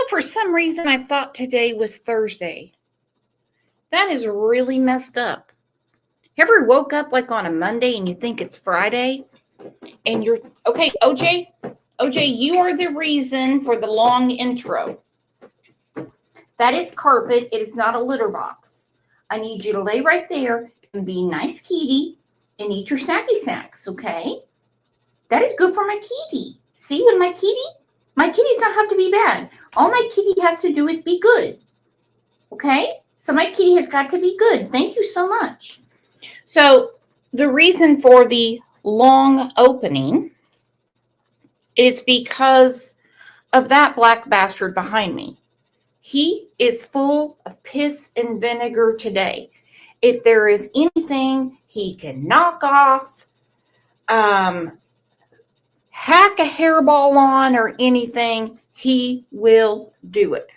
For some reason, I thought today was Thursday. That is really messed up. Ever woke up like on a Monday and you think it's Friday? And you're, okay, OJ, you are the reason for the long intro. That is carpet. It is not a litter box. I need you to lay right there and be nice kitty and eat your snacky snacks, okay? That is good for my kitty. See, when my kitties don't have to be bad. All my kitty has to do is be good. Okay? So my kitty has got to be good. Thank you so much. So the reason for the long opening is because of that black bastard behind me. He is full of piss and vinegar today. If there is anything he can knock off, hack a hairball on or anything, he will do it.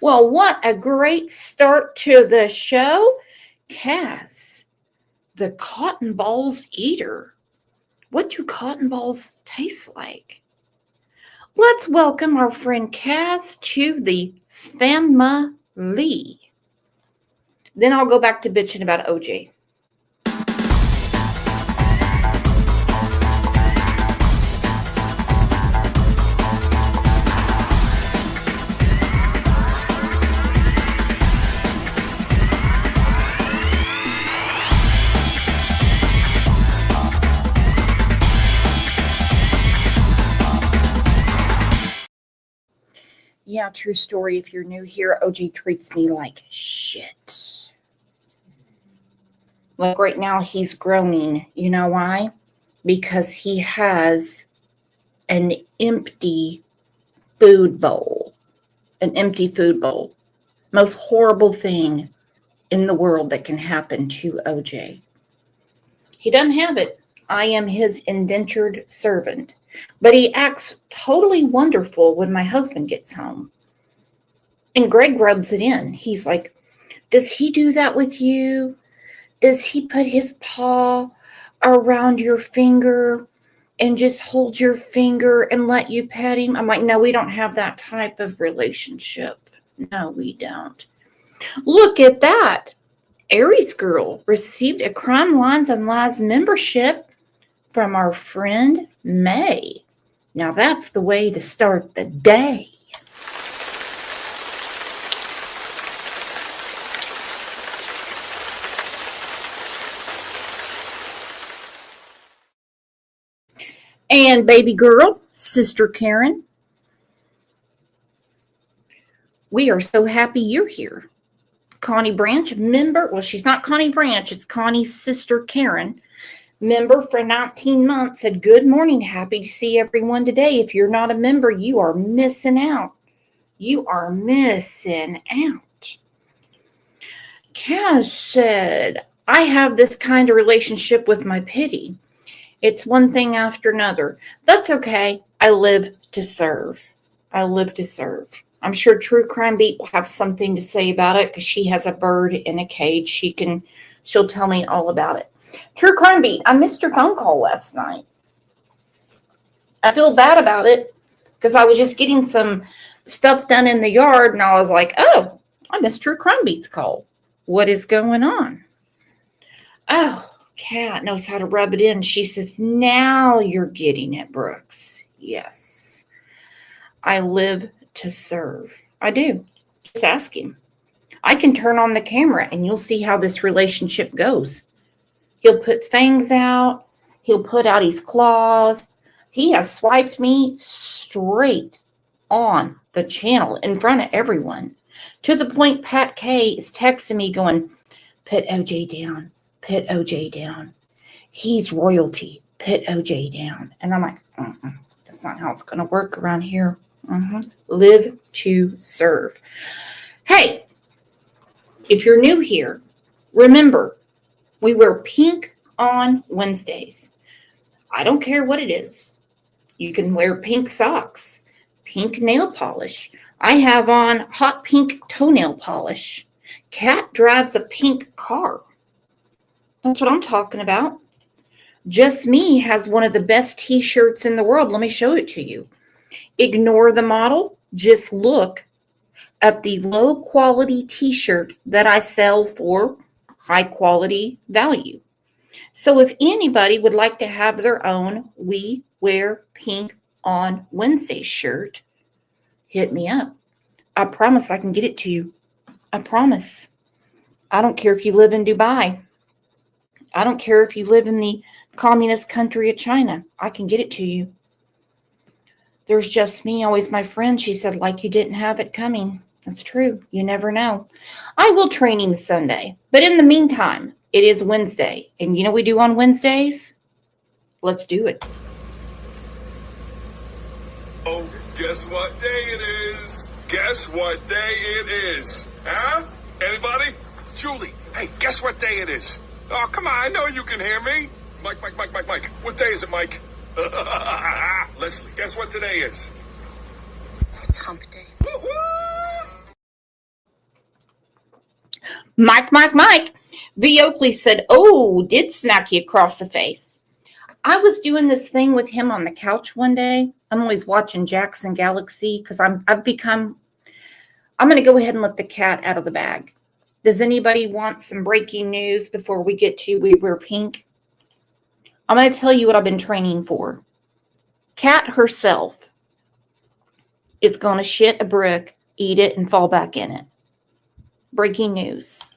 Well, what a great start to the show. Cass, the cotton balls eater. What do cotton balls taste like? Let's welcome our friend Cass to the family. Then I'll go back to bitching about OJ. Yeah, true story. If you're new here, OJ treats me like shit. Like right now, he's groaning. You know why? Because he has an empty food bowl. An empty food bowl. Most horrible thing in the world that can happen to OJ. He doesn't have it. I am his indentured servant. But he acts totally wonderful when my husband gets home. And Greg rubs it in. He's like, does he do that with you? Does he put his paw around your finger and just hold your finger and let you pet him? I'm like, no, we don't have that type of relationship. No, we don't. Look at that. Aries Girl received a Crime Lines and Lies membership from our friend May. Now that's the way to start the day. And baby girl, Sister Karen, we are so happy you're here. Connie Branch, member. Well, she's not Connie Branch. It's Connie's sister Karen. Member for 19 months, said, good morning, happy to see everyone today. If you're not a member, you are missing out. You are missing out. Kaz said, I have this kind of relationship with my pity. It's one thing after another. That's okay. I live to serve. I live to serve. I'm sure True Crime Beat will have something to say about it because she has a bird in a cage. She'll tell me all about it. True Crime Beat, I missed your phone call last night. I feel bad about it because I was just getting some stuff done in the yard and I was like, oh, I missed True Crime Beat's call. What is going on? Oh, Kat knows how to rub it in. She says, now you're getting it, Brooks. Yes. I live to serve. I do. Just ask him. I can turn on the camera and you'll see how this relationship goes. He'll put fangs out. He'll put out his claws. He has swiped me straight on the channel in front of everyone. To the point Pat K is texting me going, put OJ down. Put OJ down. He's royalty. Put OJ down. And I'm like, that's not how it's going to work around here. Live to serve. Hey, if you're new here, remember, we wear pink on Wednesdays. I don't care what it is. You can wear pink socks, pink nail polish. I have on hot pink toenail polish. Kat drives a pink car. That's what I'm talking about. Just Me has one of the best t-shirts in the world. Let me show it to you. Ignore the model. Just look at the low quality t-shirt that I sell for high quality value. So if anybody would like to have their own We Wear Pink on Wednesday shirt, hit me up. I promise I can get it to you. I promise. I don't care if you live in Dubai. I don't care if you live in the communist country of China. I can get it to you. There's just me, always my friend. She said, like you didn't have it coming. That's true. You never know. I will train him Sunday. But in the meantime, it is Wednesday. And you know what we do on Wednesdays? Let's do it. Oh, guess what day it is? Guess what day it is? Huh? Anybody? Julie, hey, guess what day it is? Oh, come on, I know you can hear me. Mike. What day is it, Mike? Leslie, guess what today is? It's hump day. Mike. V. Oakley said, oh, did smack you across the face. I was doing this thing with him on the couch one day. I'm always watching Jackson Galaxy because I'm going to go ahead and let the cat out of the bag. Does anybody want some breaking news before we get to We Wear Pink? I'm going to tell you what I've been training for. Cat herself is going to shit a brick, eat it, and fall back in it. Breaking news.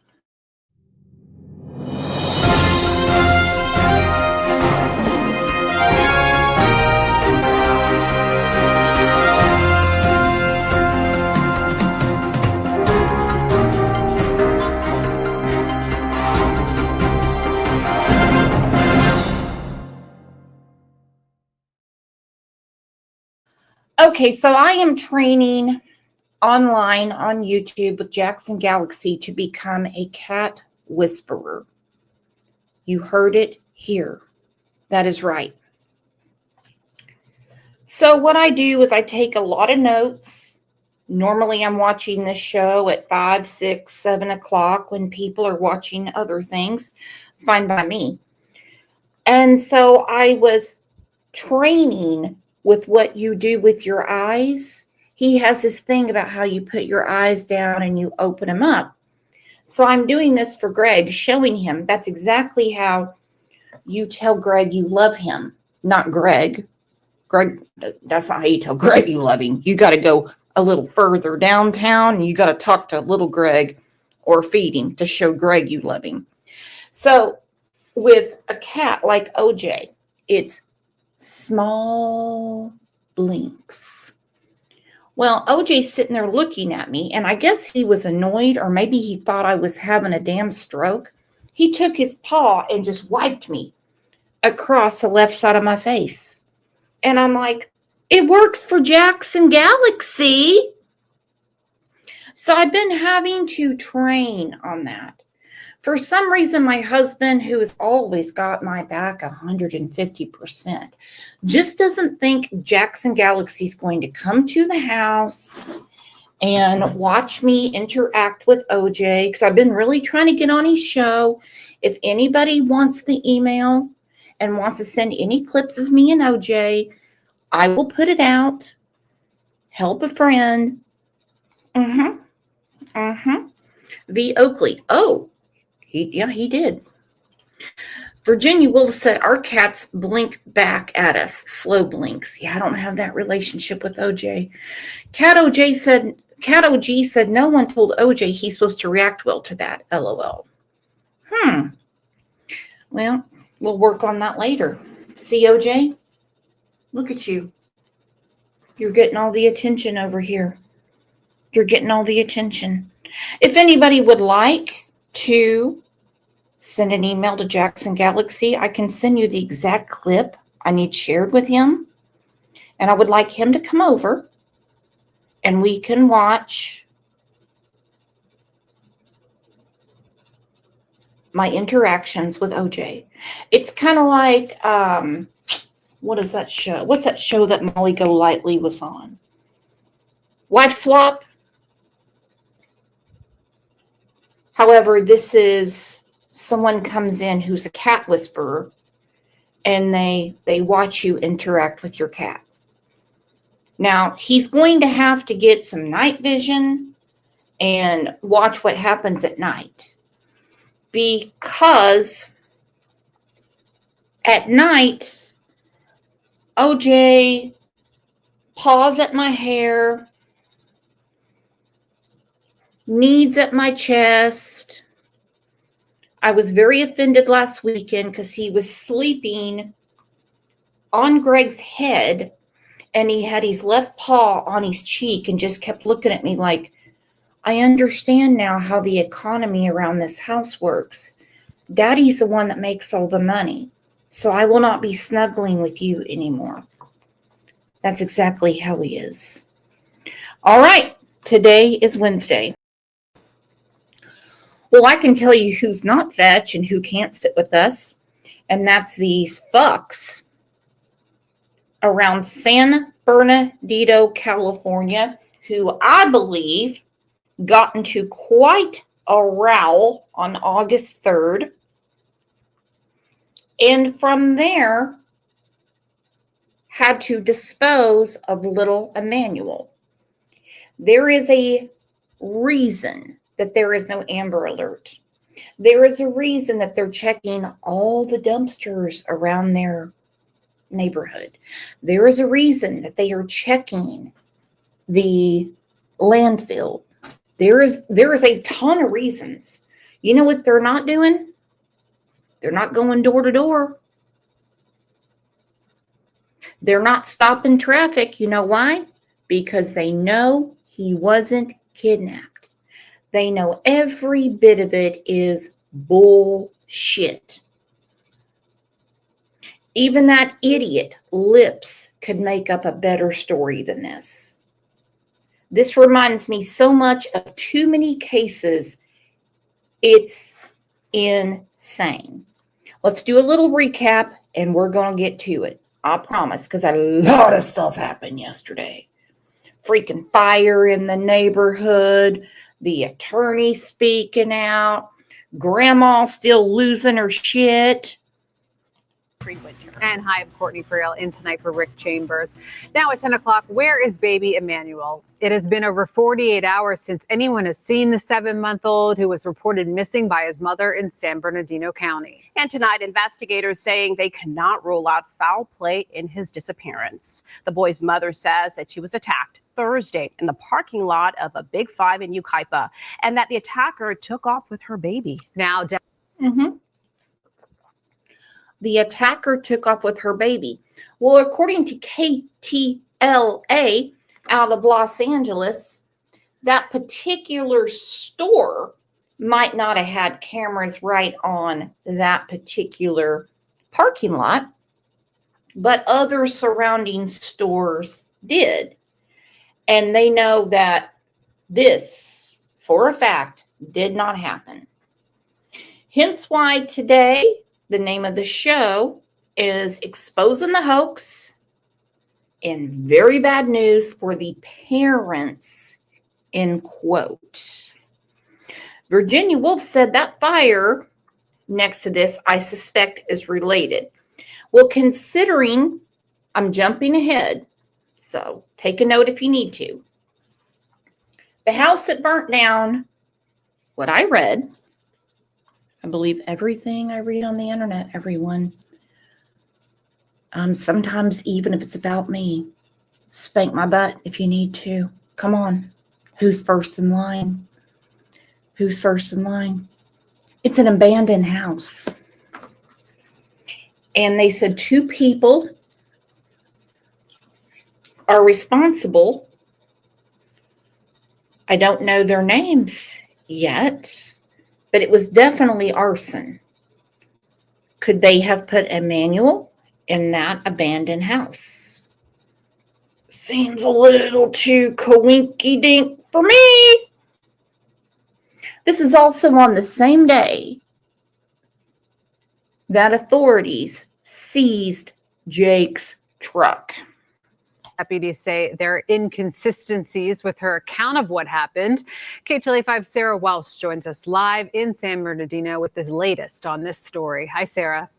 Okay, so I am training online on YouTube with Jackson Galaxy to become a cat whisperer. You heard it here. That is right. So what I do is I take a lot of notes. Normally I'm watching this show at 5, 6, 7 o'clock when people are watching other things. Fine by me. And so I was training with what you do with your eyes. He has this thing about how you put your eyes down and you open them up. So I'm doing this for Greg, showing him that's exactly how you tell Greg you love him, not Greg. Greg, that's not how you tell Greg you love him. You got to go a little further downtown and you got to talk to little Greg or feed him to show Greg you love him. So with a cat like OJ, it's small blinks. Well, OJ's sitting there looking at me, and I guess he was annoyed, or maybe he thought I was having a damn stroke. He took his paw and just wiped me across the left side of my face. And I'm like, it works for Jackson Galaxy. So I've been having to train on that. For some reason, my husband, who has always got my back 150%, just doesn't think Jackson Galaxy is going to come to the house and watch me interact with OJ, because I've been really trying to get on his show. If anybody wants the email and wants to send any clips of me and OJ, I will put it out. Help a friend. V. Oakley. Oh. He did. Virginia Wolf said, our cats blink back at us. Slow blinks. Yeah, I don't have that relationship with OJ. Cat OG said, no one told OJ he's supposed to react well to that. LOL. Well, we'll work on that later. See, OJ? Look at you. You're getting all the attention over here. You're getting all the attention. If anybody would like to send an email to Jackson Galaxy, I can send you the exact clip I need shared with him. And I would like him to come over and we can watch my interactions with OJ. It's kind of like, what is that show? What's that show that Molly Golightly was on? Wife Swap. However, this is someone comes in who's a cat whisperer, and they watch you interact with your cat. Now, he's going to have to get some night vision and watch what happens at night. Because at night, OJ paws at my hair, kneads at my chest. I was very offended last weekend because he was sleeping on Greg's head and he had his left paw on his cheek and just kept looking at me like, I understand now how the economy around this house works. Daddy's the one that makes all the money, so I will not be snuggling with you anymore. That's exactly how he is. All right, today is Wednesday. Well, I can tell you who's not fetch and who can't sit with us, and that's these fucks around San Bernardino, California, who I believe got into quite a row on August 3rd. And from there, had to dispose of little Emmanuel. There is a reason that there is no Amber Alert. There is a reason that they're checking all the dumpsters around their neighborhood. There is a reason that they are checking the landfill. There is a ton of reasons. You know what they're not doing? They're not going door to door. They're not stopping traffic. You know why? Because they know he wasn't kidnapped. They know every bit of it is bullshit. Even that idiot Lips could make up a better story than this. This reminds me so much of too many cases. It's insane. Let's do a little recap and we're going to get to it. I promise, because a lot of stuff happened yesterday. Freaking fire in the neighborhood, the attorney speaking out, grandma still losing her shit. And hi, I'm Courtney Friel in tonight for Rick Chambers. Now at 10 o'clock, where is baby Emmanuel? It has been over 48 hours since anyone has seen the 7-month-old who was reported missing by his mother in San Bernardino County. And tonight, investigators saying they cannot rule out foul play in his disappearance. The boy's mother says that she was attacked Thursday in the parking lot of a Big Five in Yucaipa and that the attacker took off with her baby. Now, The attacker took off with her baby. Well, according to KTLA out of Los Angeles, that particular store might not have had cameras right on that particular parking lot, but other surrounding stores did. And they know that this, for a fact, did not happen. Hence why today, the name of the show is Exposing the Hoax, and very bad news for the parents, in quote. Virginia Woolf said that fire next to this, I suspect, is related. Well, considering I'm jumping ahead, so take a note if you need to. The house that burnt down, what I read, I believe everything I read on the internet, everyone. Sometimes even if it's about me, spank my butt if you need to. Come on. Who's first in line? Who's first in line? It's an abandoned house. And they said 2 people are responsible. I don't know their names yet, but it was definitely arson. Could they have put Emmanuel in that abandoned house? Seems a little too coinky-dink for me. This is also on the same day that authorities seized Jake's truck. Deputies say there are inconsistencies with her account of what happened. KTLA5 Sarah Welsh joins us live in San Bernardino with the latest on this story. Hi, Sarah.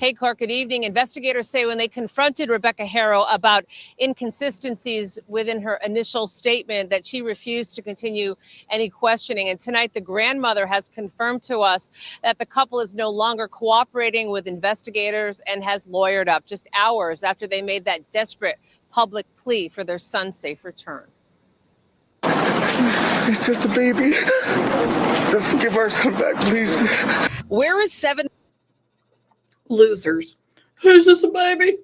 Hey, Clark, good evening. Investigators say when they confronted Rebecca Harrow about inconsistencies within her initial statement that she refused to continue any questioning. And tonight, the grandmother has confirmed to us that the couple is no longer cooperating with investigators and has lawyered up just hours after they made that desperate public plea for their son's safe return. It's just a baby. Just give our son back, please. Where is 7? Losers. Who's just a baby?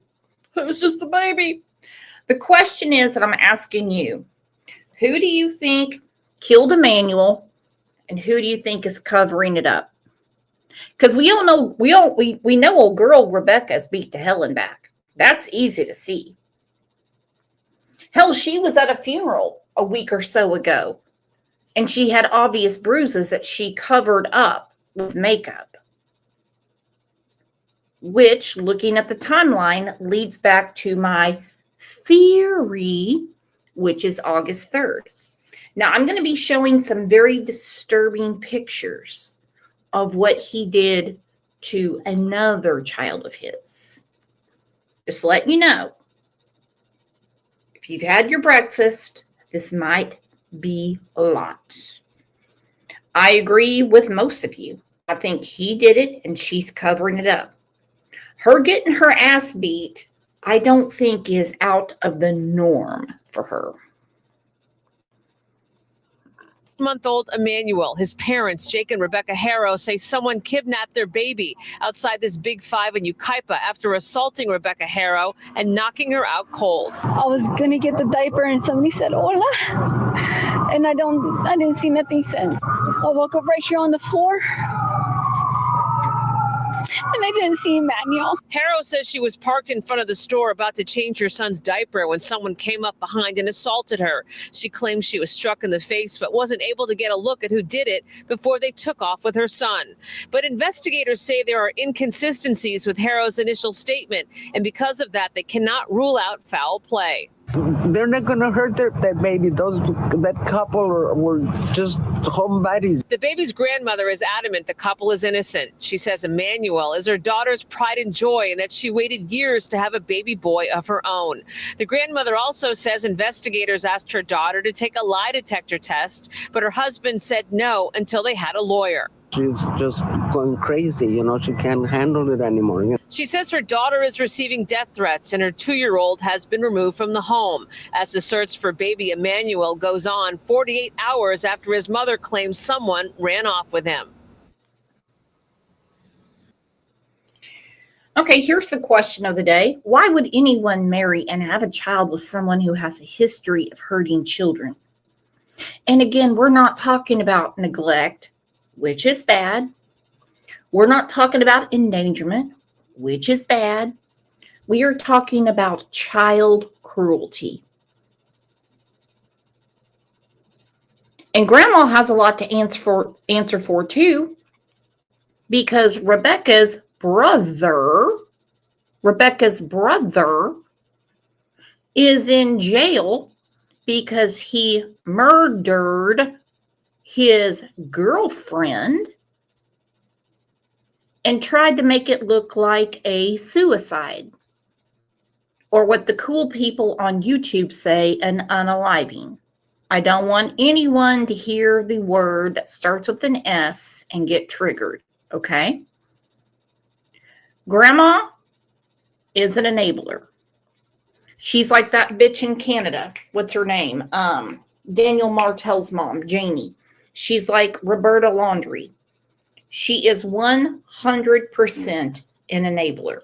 Who's just a baby? The question is that I'm asking you, who do you think killed Emmanuel and who do you think is covering it up? Because we all know, we know old girl Rebecca's beat to hell and back. That's easy to see. Hell, she was at a funeral a week or so ago and she had obvious bruises that she covered up with makeup, which, looking at the timeline, leads back to my theory, which is August 3rd. Now, I'm going to be showing some very disturbing pictures of what he did to another child of his. Just letting you know, if you've had your breakfast, this might be a lot. I agree with most of you. I think he did it and she's covering it up. Her getting her ass beat, I don't think is out of the norm for her. Month-old Emmanuel, his parents, Jake and Rebecca Harrow, say someone kidnapped their baby outside this Big Five in Yucaipa after assaulting Rebecca Harrow and knocking her out cold. I was gonna get the diaper and somebody said hola, and I didn't see nothing since. I woke up right here on the floor. And I didn't see Emmanuel. Harrow says she was parked in front of the store about to change her son's diaper when someone came up behind and assaulted her. She claims she was struck in the face but wasn't able to get a look at who did it before they took off with her son. But investigators say there are inconsistencies with Harrow's initial statement, and because of that, they cannot rule out foul play. They're not going to hurt that baby. That couple were just homebodies. The baby's grandmother is adamant the couple is innocent. She says Emmanuel is her daughter's pride and joy and that she waited years to have a baby boy of her own. The grandmother also says investigators asked her daughter to take a lie detector test, but her husband said no until they had a lawyer. She's just going crazy, she can't handle it anymore. She says her daughter is receiving death threats and her 2-year-old has been removed from the home. As the search for baby Emmanuel goes on 48 hours after his mother claims someone ran off with him. Okay, here's the question of the day. Why would anyone marry and have a child with someone who has a history of hurting children? And again, we're not talking about neglect, which is bad. We're not talking about endangerment, which is bad. We are talking about child cruelty. And Grandma has a lot to answer for too, because Rebecca's brother is in jail because he murdered his girlfriend and tried to make it look like a suicide, or what the cool people on YouTube say, an unaliving. I don't want anyone to hear the word that starts with an S and get triggered, okay? Grandma is an enabler. She's like that bitch in Canada. What's her name? Daniel Martel's mom, Janie. She's like Roberta Laundrie. She is 100% an enabler.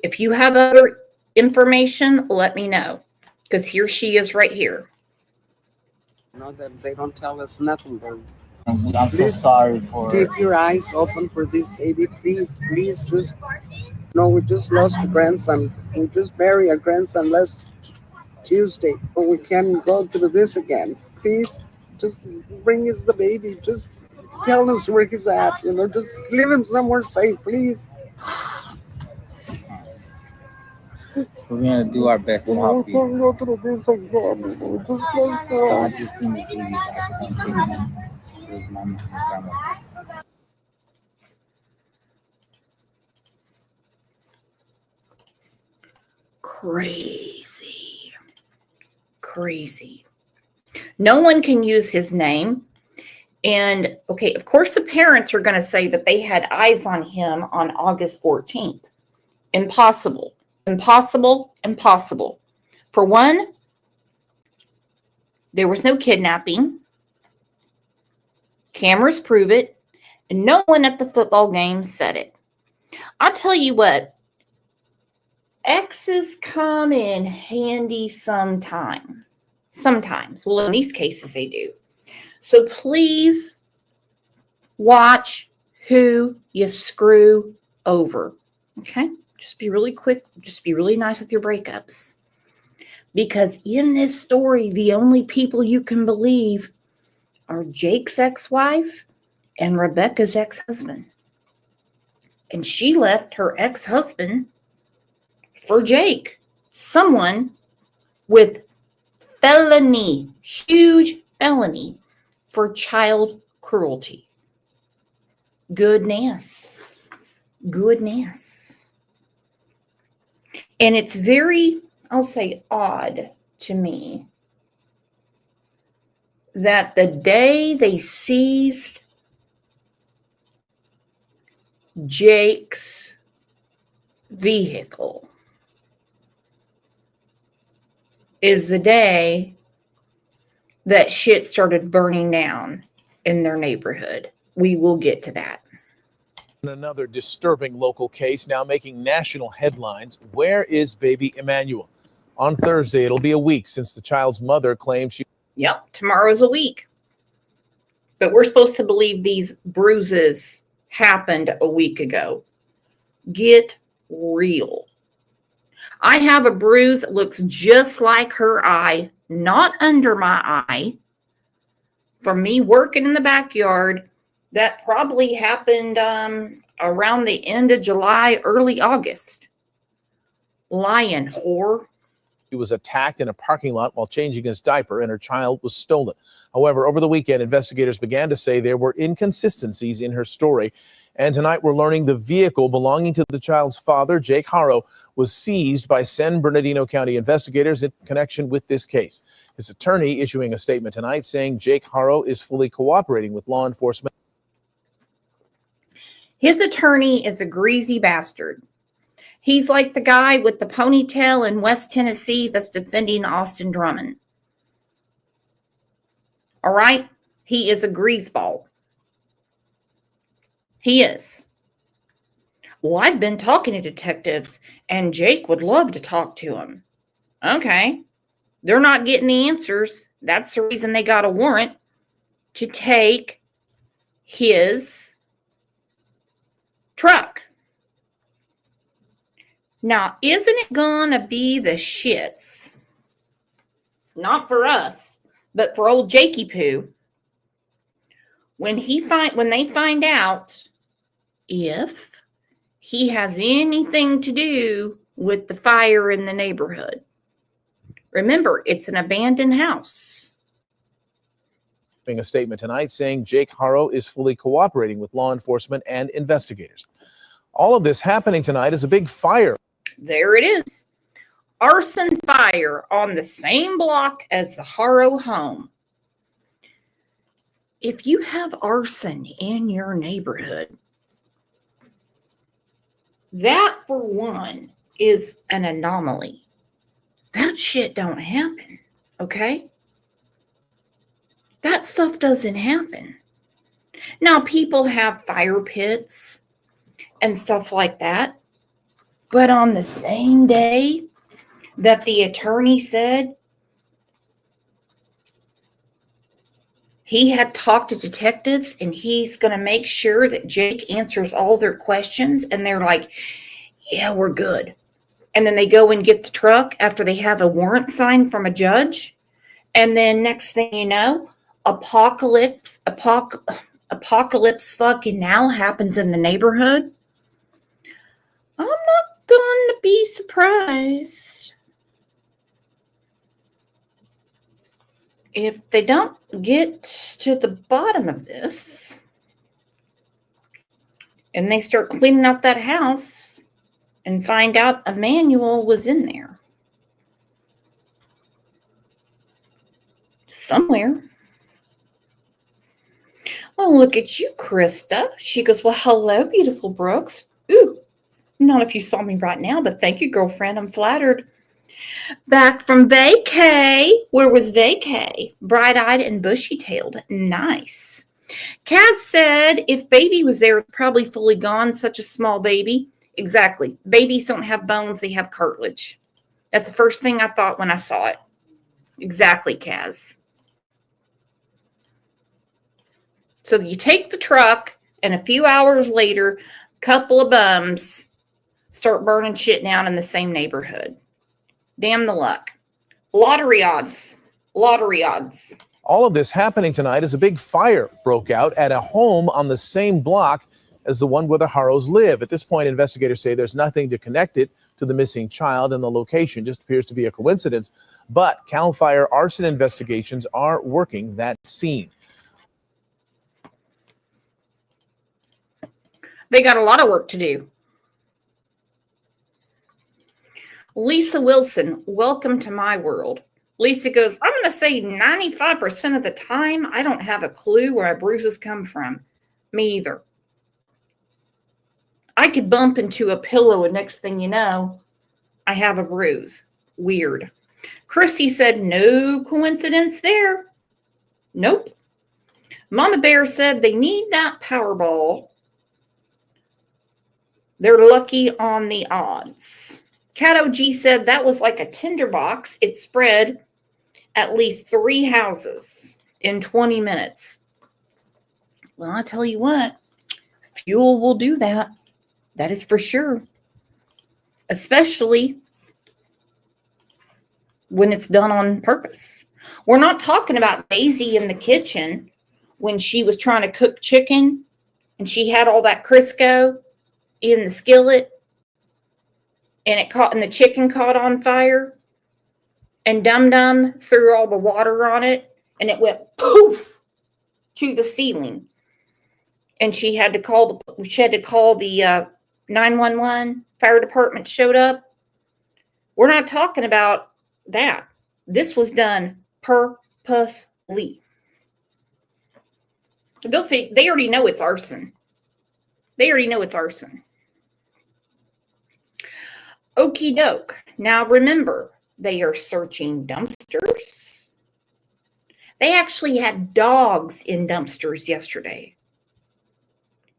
If you have other information, let me know, because here she is right here. That they don't tell us nothing. I'm so sorry for. Keep your eyes open for this baby, please. Just we just lost a grandson. We just buried a grandson last Tuesday, but we can't go through this again. Please, just bring us the baby. Just tell us where he's at. Just leave him somewhere safe, please. We're gonna do our best to help you. Can't go through this again. We just lost I just bring the baby back home safely. His mom and his grandma. crazy. Crazy. No one can use his name. And okay, of course, the parents are going to say that they had eyes on him on August 14th. Impossible. Impossible. Impossible. For one, there was no kidnapping. Cameras prove it. And no one at the football game said it. I'll tell you what, exes come in handy sometime. Sometimes. Well, in these cases, they do. So please watch who you screw over. Okay? Just be really quick. Just be really nice with your breakups. Because in this story, the only people you can believe are Jake's ex-wife and Rebecca's ex-husband. And she left her ex-husband for Jake. Someone with felony, huge felony for child cruelty. Goodness. Goodness. And it's very, I'll say, odd to me that the day they seized Jake's vehicle is the day that shit started burning down in their neighborhood. We will get to that. Another disturbing local case now making national headlines. Where is baby Emmanuel? On Thursday, it'll be a week since the child's mother claimed she... Yep, tomorrow's a week. But we're supposed to believe these bruises happened a week ago. Get real. I have a bruise that looks just like her eye, not under my eye, from me working in the backyard. That probably happened around the end of July, early August. Lying whore. She was attacked in a parking lot while changing his diaper and her child was stolen. However, over the weekend, investigators began to say there were inconsistencies in her story. And tonight we're learning the vehicle belonging to the child's father, Jake Haro, was seized by San Bernardino County investigators in connection with this case. His attorney issuing a statement tonight saying Jake Haro is fully cooperating with law enforcement. His attorney is a greasy bastard. He's like the guy with the ponytail in West Tennessee that's defending Austin Drummond. All right? He is a greaseball. He is. Well, I've been talking to detectives, and Jake would love to talk to him. Okay. They're not getting the answers. That's the reason they got a warrant to take his truck. Now, isn't it gonna be the shits? Not for us, but for old Jakey Poo. When they find out if he has anything to do with the fire in the neighborhood. Remember, it's an abandoned house. A statement tonight saying Jake Haro is fully cooperating with law enforcement and investigators. All of this happening tonight is a big fire. There it is. Arson fire on the same block as the Haro home. If you have arson in your neighborhood, that for one is an anomaly. That shit don't happen, okay? That stuff doesn't happen. Now, people have fire pits and stuff like that, but on the same day that the attorney said he had talked to detectives and he's going to make sure that Jake answers all their questions, and they're like, yeah, we're good. And then they go and get the truck after they have a warrant signed from a judge. And then next thing you know, apocalypse fucking now happens in the neighborhood. I'm not going to be surprised if they don't get to the bottom of this and they start cleaning out that house and find out Emmanuel was in there. Somewhere. Well, look at you, Krista. She goes, well, hello, beautiful Brooks. Ooh, not if you saw me right now, but thank you, girlfriend. I'm flattered. Back from vacay. Where was vacay? Bright-eyed and bushy-tailed. Nice. Kaz said if baby was there, probably fully gone, such a small baby. Exactly. Babies don't have bones, they have cartilage. That's the first thing I thought when I saw it. Exactly, Kaz. So you take the truck, and a few hours later, a couple of bums start burning shit down in the same neighborhood. Damn the luck. Lottery odds. Lottery odds. All of this happening tonight as a big fire broke out at a home on the same block as the one where the Harrows live. At this point, investigators say there's nothing to connect it to the missing child, and the location just appears to be a coincidence. But CAL FIRE arson investigations are working that scene. They got a lot of work to do. Lisa Wilson, welcome to my world. Lisa goes, I'm going to say 95% of the time, I don't have a clue where my bruises come from. Me either. I could bump into a pillow and next thing you know, I have a bruise. Weird. Chrissy said, no coincidence there. Nope. Mama Bear said they need that Powerball. They're lucky on the odds. Cat OG said that was like a tinderbox. It spread at least 3 houses in 20 minutes. Well, I tell you what, fuel will do that. That is for sure. Especially when it's done on purpose. We're not talking about Daisy in the kitchen when she was trying to cook chicken and she had all that Crisco in the skillet and the chicken caught on fire and Dum Dum threw all the water on it and it went poof to the ceiling. And she had to call the 911. Fire department showed up. We're not talking about that. This was done purposely. They already know it's arson. They already know it's arson. Okie doke. Now remember, they are searching dumpsters. They actually had dogs in dumpsters yesterday.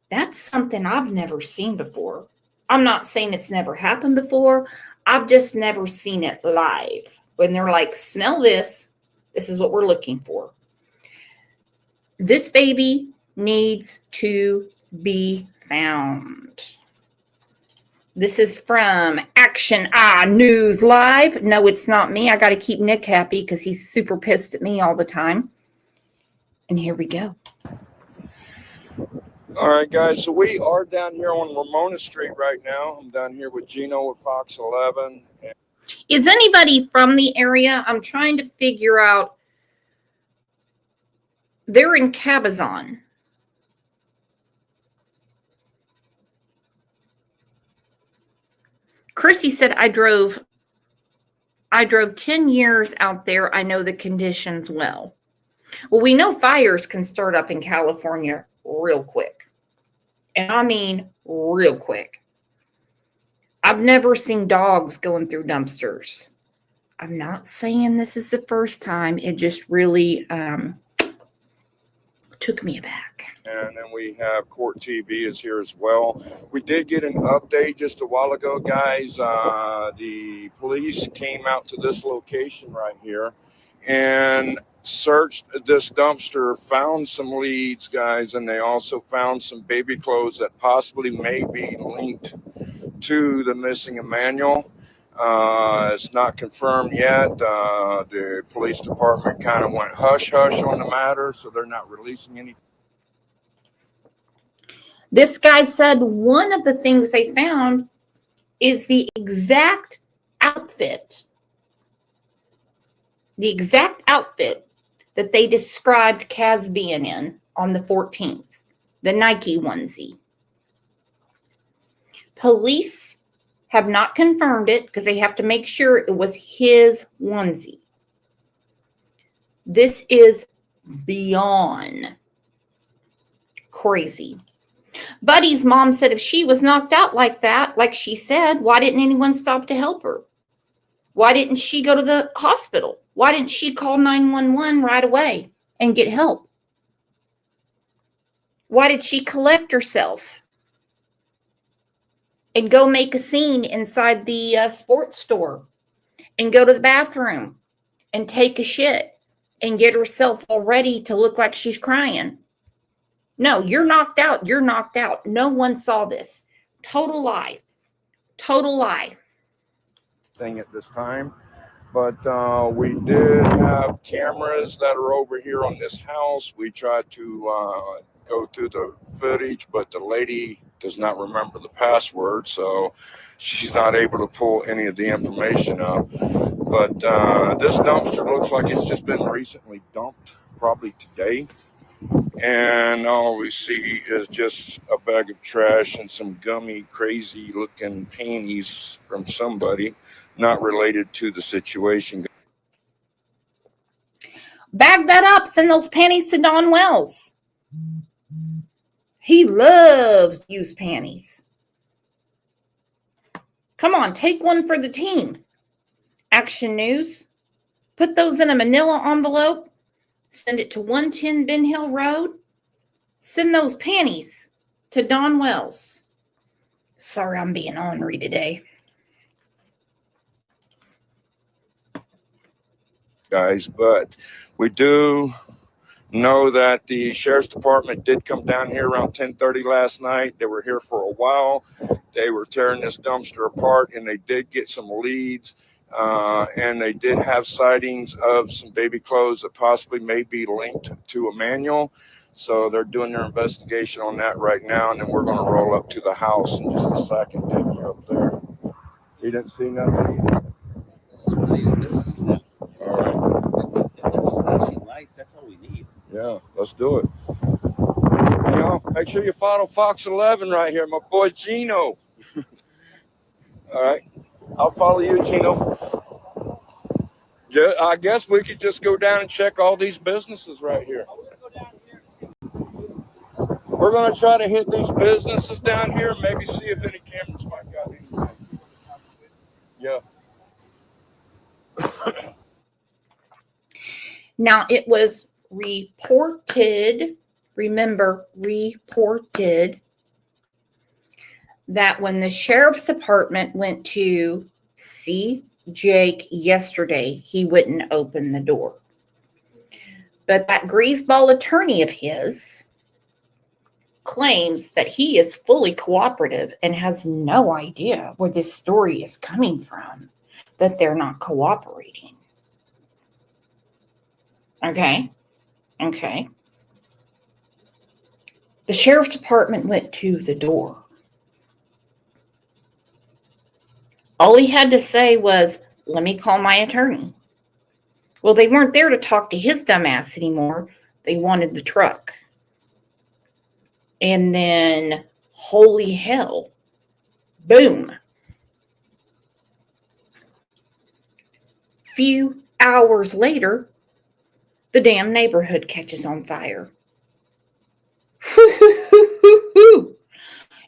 That's something I've never seen before. I'm not saying it's never happened before. I've just never seen it live. When they're like, smell this. This is what we're looking for. This baby needs to be found. This is from Action News Live. No, it's not me. I got to keep Nick happy because he's super pissed at me all the time. And here we go. All right, guys. So we are down here on Ramona Street right now. I'm down here with Gino with Fox 11. Is anybody from the area? I'm trying to figure out. They're in Cabazon. Chrissy said, I drove 10 years out there. I know the conditions well. Well, we know fires can start up in California real quick. And I mean real quick. I've never seen dogs going through dumpsters. I'm not saying this is the first time. It just really took me aback. And then we have Court TV is here as well. We did get an update just a while ago, guys. The police came out to this location right here and searched this dumpster, found some leads, guys, and they also found some baby clothes that possibly may be linked to the missing Emmanuel. It's not confirmed yet. The police department kind of went hush-hush on the matter, so they're not releasing anything. This guy said one of the things they found is the exact outfit that they described Kaz being in on the 14th, the Nike onesie. Police have not confirmed it because they have to make sure it was his onesie. This is beyond crazy. Buddy's mom said if she was knocked out like that, like she said, why didn't anyone stop to help her? Why didn't she go to the hospital? Why didn't she call 911 right away and get help? Why did she collect herself and go make a scene inside the sports store and go to the bathroom and take a shit and get herself all ready to look like she's crying? No, you're knocked out. You're knocked out. No one saw this. Total lie. Total lie. Thing at this time. But we did have cameras that are over here on this house. We tried to go through the footage, but the lady does not remember the password, so she's not able to pull any of the information up. But this dumpster looks like it's just been recently dumped, probably today. And all we see is just a bag of trash and some gummy, crazy looking panties from somebody not related to the situation. Bag that up. Send those panties to Don Wells. He loves used panties. Come on, take one for the team. Action News. Put those in a manila envelope. Send it to 110 Ben Hill Road. Send those panties to Don Wells. Sorry, I'm being ornery today. Guys, but we do know that the sheriff's department did come down here around 10:30 last night. They were here for a while. They were tearing this dumpster apart, and they did get some leads, and they did have sightings of some baby clothes that possibly may be linked to Emmanuel. So they're doing their investigation on that right now, and then we're going to roll up to the house in just a second, take you up there. You didn't see nothing? It's one of these businesses now. All right. Flashing lights, that's all we need. Yeah, let's do it. You know, make sure you follow Fox 11 right here, my boy Gino. All right, I'll follow you, Gino. I guess we could just go down and check all these businesses right here. We're going to try to hit these businesses down here, maybe see if any cameras might got anything. Yeah. Now, it was reported, remember, reported that when the sheriff's department went to see Jake yesterday, he wouldn't open the door. But that greaseball attorney of his claims that he is fully cooperative and has no idea where this story is coming from, that they're not cooperating. Okay. The sheriff's department went to the door. All he had to say was, let me call my attorney. Well, they weren't there to talk to his dumb ass anymore. They wanted the truck. And then, holy hell, boom. Few hours later, the damn neighborhood catches on fire.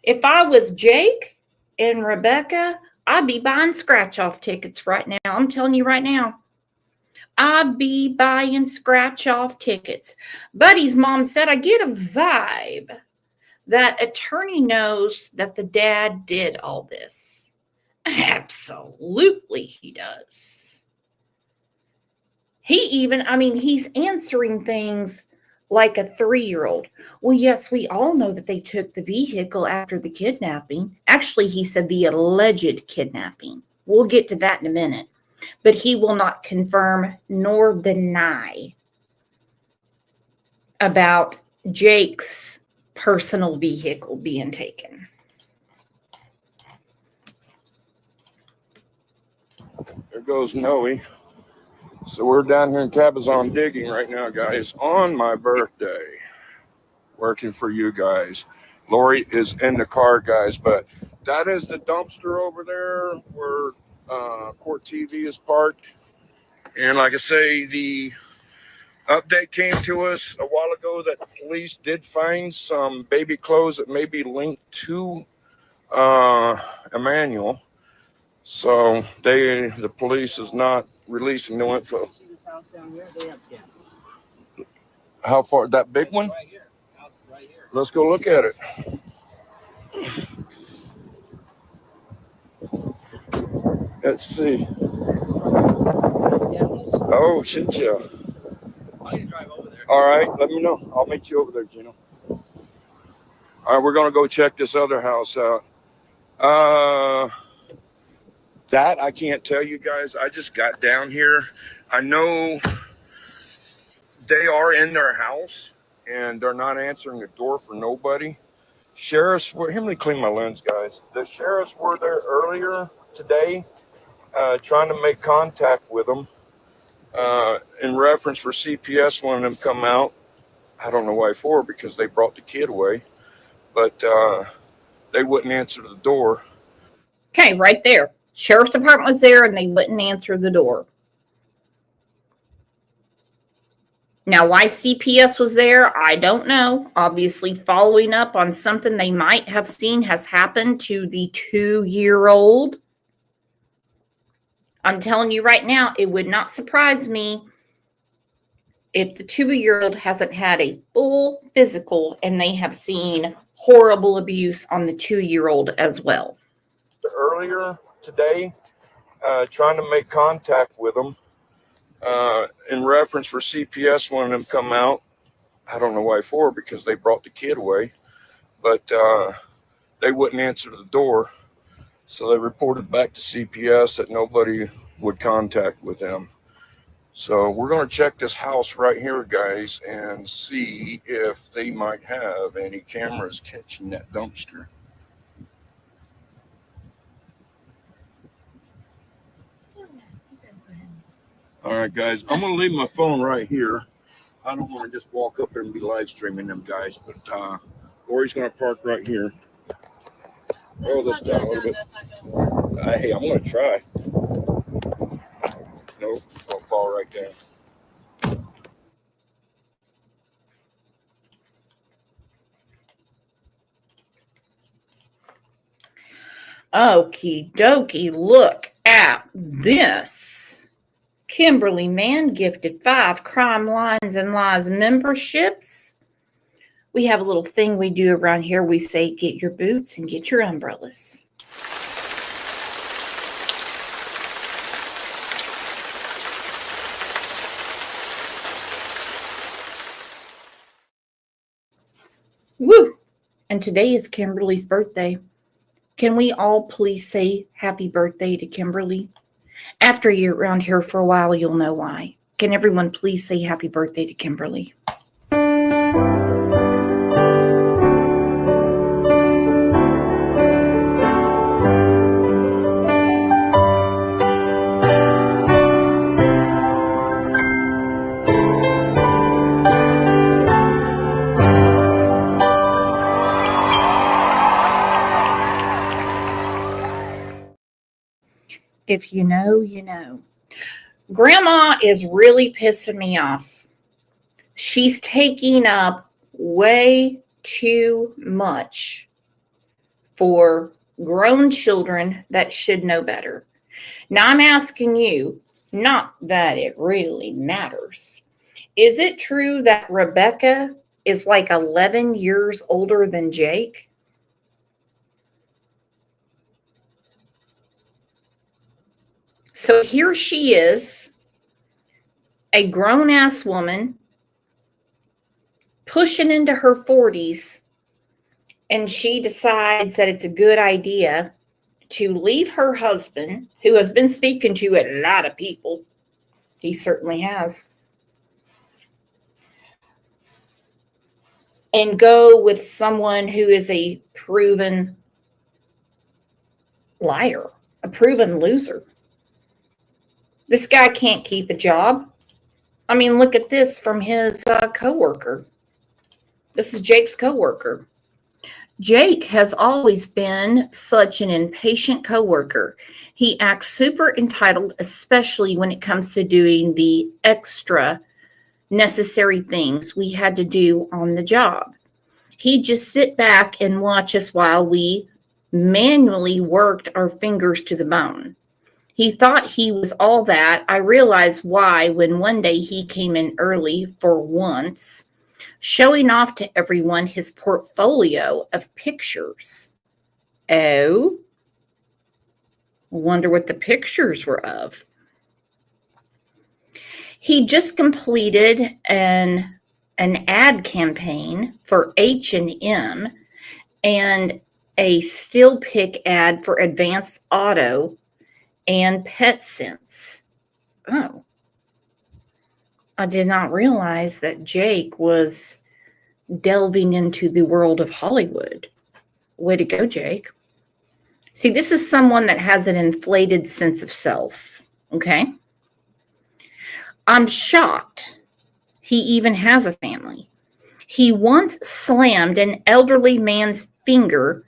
If I was Jake and Rebecca, I'd be buying scratch-off tickets right now. I'm telling you right now. I'd be buying scratch-off tickets. Buddy's mom said, I get a vibe that attorney knows that the dad did all this. Absolutely he does. He's answering things like a 3-year-old. Well, yes, we all know that they took the vehicle after the kidnapping. Actually, he said the alleged kidnapping. We'll get to that in a minute. But he will not confirm nor deny about Jake's personal vehicle being taken. There goes Noe. So we're down here in Cabazon digging right now, guys, on my birthday. Working for you guys. Lori is in the car, guys, but that is the dumpster over there where Court TV is parked. And like I say, the Update came to us a while ago that police did find some baby clothes that may be linked to Emmanuel. So the police is not releasing no info. See this house down here? They have cameras. How far? That big one? Right here. House right here. Let's go look at it. Let's see. Oh, shit, yeah. I need to drive over there. All right, let me know. I'll meet you over there, Gino. All right, we're going to go check this other house out. That I can't tell you guys. I just got down here. I know they are in their house, and they're not answering the door for nobody. Sheriffs were, let me clean my lens, guys. The sheriffs were there earlier today trying to make contact with them in reference for CPS wanting them to come out. I don't know why for, because they brought the kid away, but they wouldn't answer the door. Okay, right there. Sheriff's Department was there and they wouldn't answer the door. Now, why CPS was there, I don't know. Obviously, following up on something they might have seen has happened to the 2-year-old. I'm telling you right now, it would not surprise me if the 2-year-old hasn't had a full physical and they have seen horrible abuse on the 2-year-old as well. Earlier today, trying to make contact with them in reference for CPS wanting them to come out. I don't know why for, because they brought the kid away, but they wouldn't answer the door. So they reported back to CPS that nobody would contact with them. So we're going to check this house right here, guys, and see if they might have any cameras catching that dumpster. All right, guys, I'm going to leave my phone right here. I don't want to just walk up there and be live streaming them, guys, but Lori's going to park right here. Roll this down a little bit. Hey, I'm going to try. Nope, it'll fall right down. Okie dokie, look at this. Kimberly Man gifted 5 Crime Lines and Lies memberships. We have a little thing we do around here. We say, get your boots and get your umbrellas. Woo! And today is Kimberly's birthday. Can we all please say happy birthday to Kimberly? After you're around here for a while, you'll know why. Can everyone please say happy birthday to Kimberly? If you know, you know. Grandma is really pissing me off. She's taking up way too much for grown children that should know better. Now, I'm asking you, not that it really matters. Is it true that Rebecca is like 11 years older than Jake? So here she is, a grown-ass woman, pushing into her 40s, and she decides that it's a good idea to leave her husband, who has been speaking to a lot of people. He certainly has. And go with someone who is a proven liar, a proven loser. This guy can't keep a job. I mean, look at this from his coworker. This is Jake's coworker. Jake has always been such an impatient coworker. He acts super entitled, especially when it comes to doing the extra necessary things we had to do on the job. He'd just sit back and watch us while we manually worked our fingers to the bone. He thought he was all that. I realized why when one day he came in early for once, showing off to everyone his portfolio of pictures. Oh, wonder what the pictures were of. He just completed an ad campaign for H&M and a still pick ad for Advanced Auto and PetSense. Oh, I did not realize that Jake was delving into the world of Hollywood. Way to go, Jake. See, this is someone that has an inflated sense of self, okay? I'm shocked he even has a family. He once slammed an elderly man's finger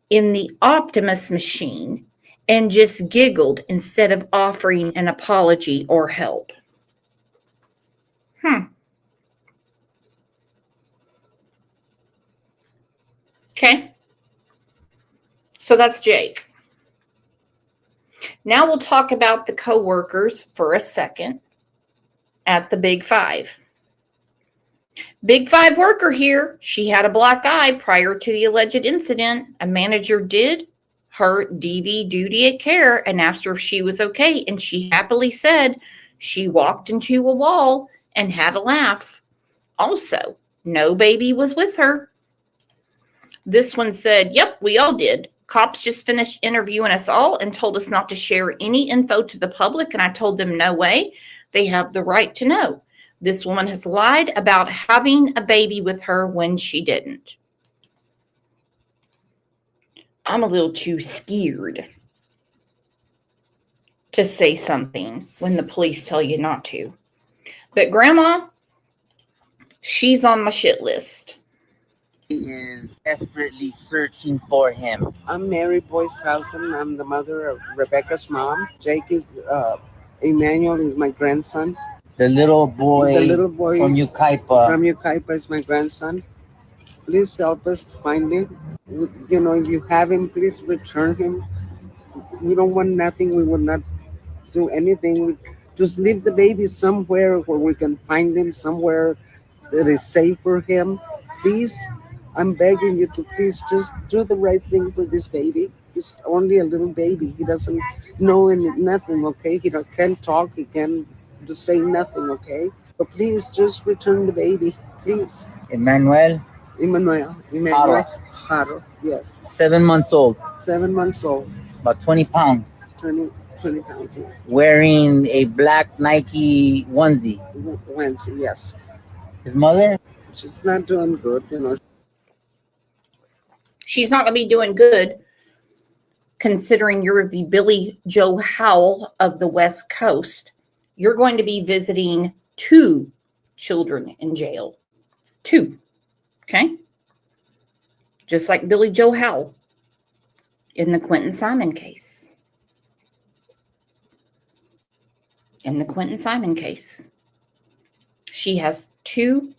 in the Optimus machine and just giggled instead of offering an apology or help. Okay. So that's Jake. Now we'll talk about the coworkers for a second at the Big Five. Big Five worker here. She had a black eye prior to the alleged incident. A manager did her DV duty of care and asked her if she was okay, and she happily said she walked into a wall and had a laugh. Also, no baby was with her. This one said, yep, we all did. Cops just finished interviewing us all and told us not to share any info to the public, and I told them no way. They have the right to know. This woman has lied about having a baby with her when she didn't. I'm a little too scared to say something when the police tell you not to. But Grandma, she's on my shit list. He is desperately searching for him. I'm Mary Boyshausen. I'm the mother of Rebecca's mom. Jake is, Emmanuel is my grandson. The little boy from Yucaipa. From Yucaipa is my grandson. Please help us find him. You know, if you have him, please return him. We don't want nothing. We will not do anything. Just leave the baby somewhere where we can find him, somewhere that is safe for him. Please, I'm begging you to please just do the right thing for this baby. He's only a little baby. He doesn't know nothing, okay? He can't talk. He can't just say nothing, okay? But please just return the baby, please. Emmanuel. Haro, yes. 7 months old. 7 months old. About 20 pounds. 20 pounds, yes. Wearing a black Nike onesie. Onesie, yes. His mother? She's not doing good, you know. She's not going to be doing good considering you're the Billy Joe Howell of the West Coast. You're going to be visiting 2 children in jail. 2. Okay? Just like Billy Joe Howell in the Quentin Simon case. In the Quentin Simon case. She has 2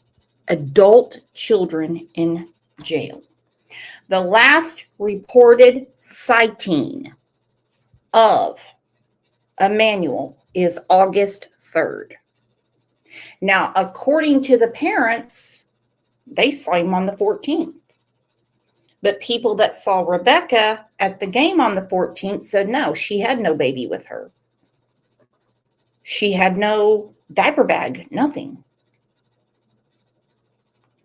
adult children in jail. The last reported sighting of Emmanuel is August 3rd. Now, according to the parents, they saw him on the 14th. But people that saw Rebecca at the game on the 14th said no, she had no baby with her. She had no diaper bag, nothing.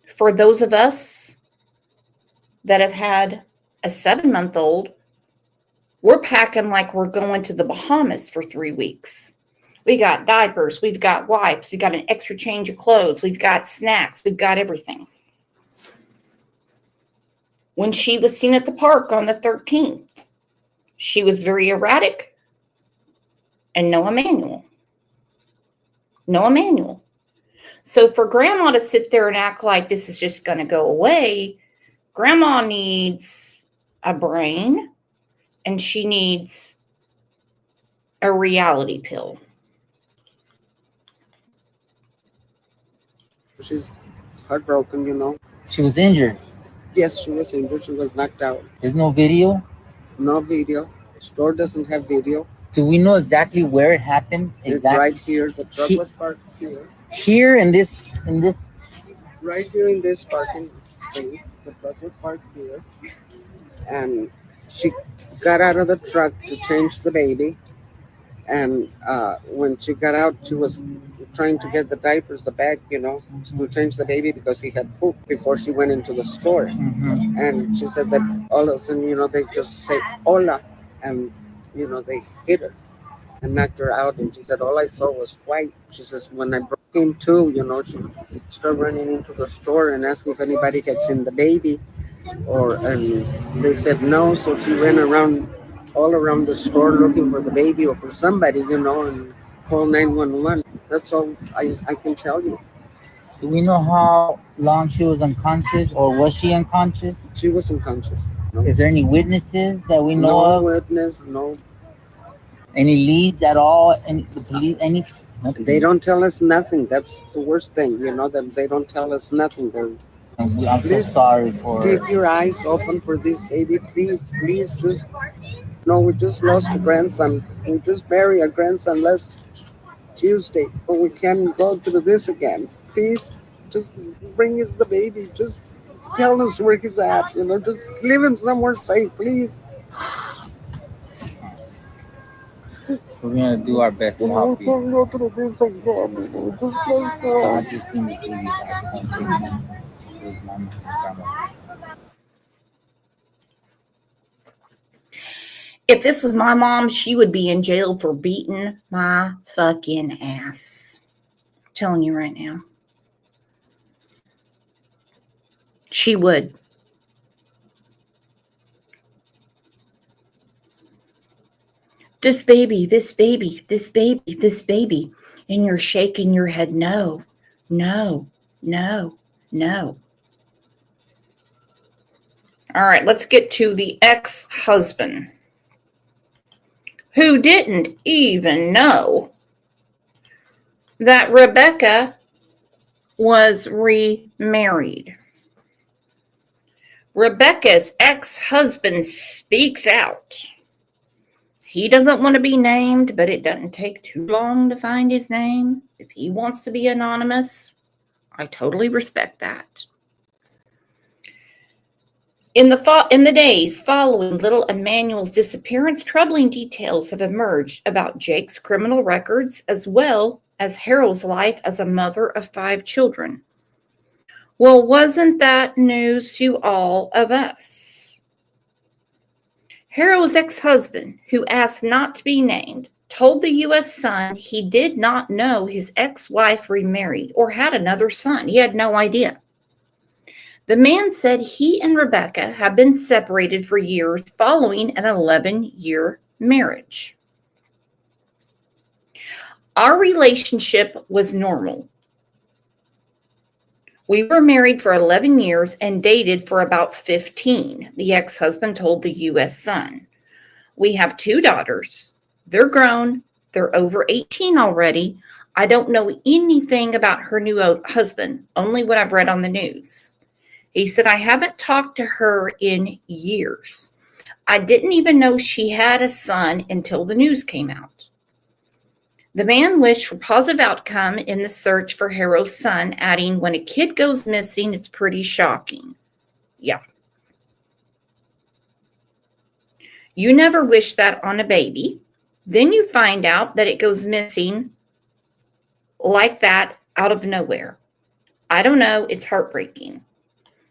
For those of us that have had a 7-month-old, we're packing like we're going to the Bahamas for 3 weeks. We got diapers, we've got wipes, we've got an extra change of clothes, we've got snacks, we've got everything. When she was seen at the park on the 13th, she was very erratic and no Emmanuel. No Emmanuel. So for Grandma to sit there and act like this is just going to go away, Grandma needs a brain and she needs a reality pill. she's heartbroken, you know. She was injured. Yes, she was injured. She was knocked out. There's no video. No video. Store doesn't have video. Do we know exactly where it happened? It's right here. The truck was parked here. Here in this. Right here in this parking space. The truck was parked here. And she got out of the truck to change the baby. And when she got out, she was trying to get the diapers, the bag, you know, to change the baby because he had pooped before she went into the store. Mm-hmm. And she said that all of a sudden, you know, they just say hola, and you know, they hit her and knocked her out. And she said all I saw was white. She says when I came to, you know, she started running into the store and asking if anybody had seen the baby, and they said no. So she ran around all around the store looking for the baby or for somebody, you know, and call 911. That's all I can tell you. Do we know how long she was unconscious, or was she unconscious? She was unconscious. No. Is there any witnesses that we know of? No witness, no. Any leads at all? Any the police? Any? They don't tell us nothing. That's the worst thing, you know, that they don't tell us nothing. I'm so sorry for. Keep your eyes open for this baby, please. Just. No, we just lost a grandson. We just buried a grandson last Tuesday, but we can't go through this again. Please, just bring us the baby. Just tell us where he's at. You know, just leave him somewhere safe, please. We're gonna do our best to help you. Can't go through this again. We just lost I just bring the baby back home. With Mama. If this was my mom, she would be in jail for beating my fucking ass. I'm telling you right now. She would. This baby. And you're shaking your head. No. All right, let's get to the ex-husband, who didn't even know that Rebecca was remarried. Rebecca's ex-husband speaks out. He doesn't want to be named, but it doesn't take too long to find his name. If he wants to be anonymous, I totally respect that. In the days following little Emmanuel's disappearance, troubling details have emerged about Jake's criminal records as well as Harold's life as a mother of 5 children. Well, wasn't that news to all of us? Harold's ex-husband, who asked not to be named, told the U.S. Sun he did not know his ex-wife remarried or had another son. He had no idea. The man said he and Rebecca have been separated for years following an 11-year marriage. Our relationship was normal. We were married for 11 years and dated for about 15, the ex-husband told the U.S. Sun. We have 2 daughters. They're grown. They're over 18 already. I don't know anything about her new husband, only what I've read on the news. He said, I haven't talked to her in years. I didn't even know she had a son until the news came out. The man wished for positive outcome in the search for Harold's son, adding, when a kid goes missing, it's pretty shocking. Yeah. You never wish that on a baby. Then you find out that it goes missing like that out of nowhere. I don't know. It's heartbreaking.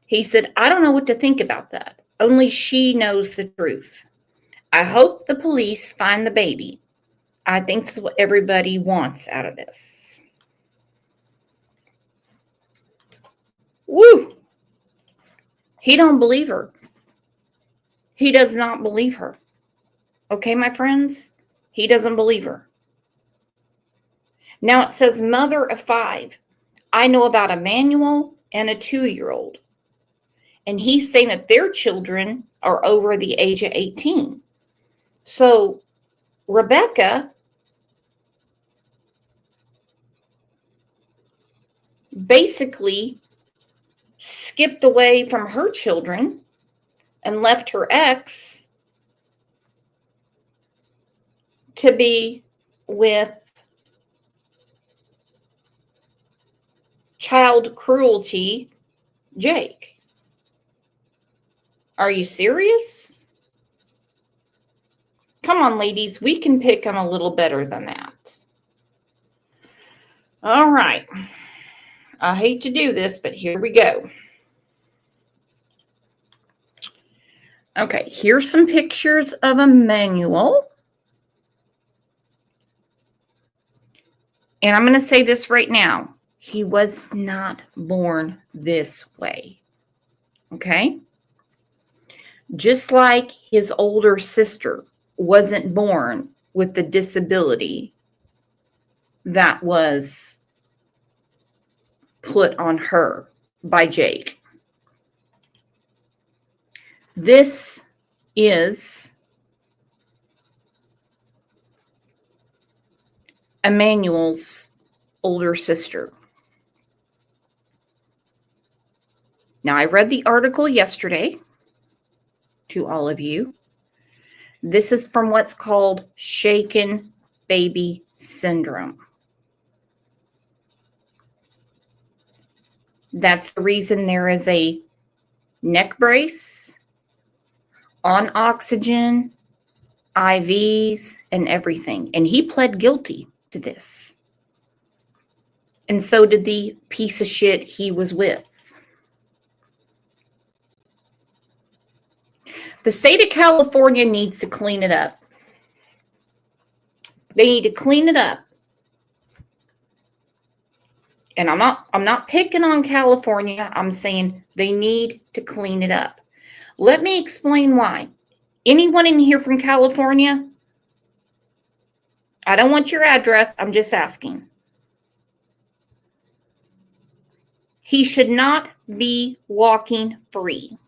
He said, I don't know what to think about that. Only she knows the truth. I hope the police find the baby. I think this is what everybody wants out of this. Woo! He don't believe her. He does not believe her. Okay, my friends? He doesn't believe her. Now it says mother of 5. I know about Emmanuel and a 2-year-old. And he's saying that their children are over the age of 18. So Rebecca basically skipped away from her children and left her ex to be with child cruelty Jake. Are you serious? Come on, ladies, we can pick him a little better than that. All right. I hate to do this, but here we go. Okay, here's some pictures of Emmanuel. And I'm going to say this right now. He was not born this way. Okay? Just like his older sister wasn't born with the disability that was put on her by Jake. This is Emmanuel's older sister. Now, I read the article yesterday to all of you. This is from what's called shaken baby syndrome. That's the reason there is a neck brace, on oxygen, IVs, and everything. And he pled guilty to this. And so did the piece of shit he was with. The state of California needs to clean it up. They need to clean it up. And I'm not picking on California. I'm saying they need to clean it up. Let me explain why. Anyone in here from California? I don't want your address. I'm just asking. He should not be walking free.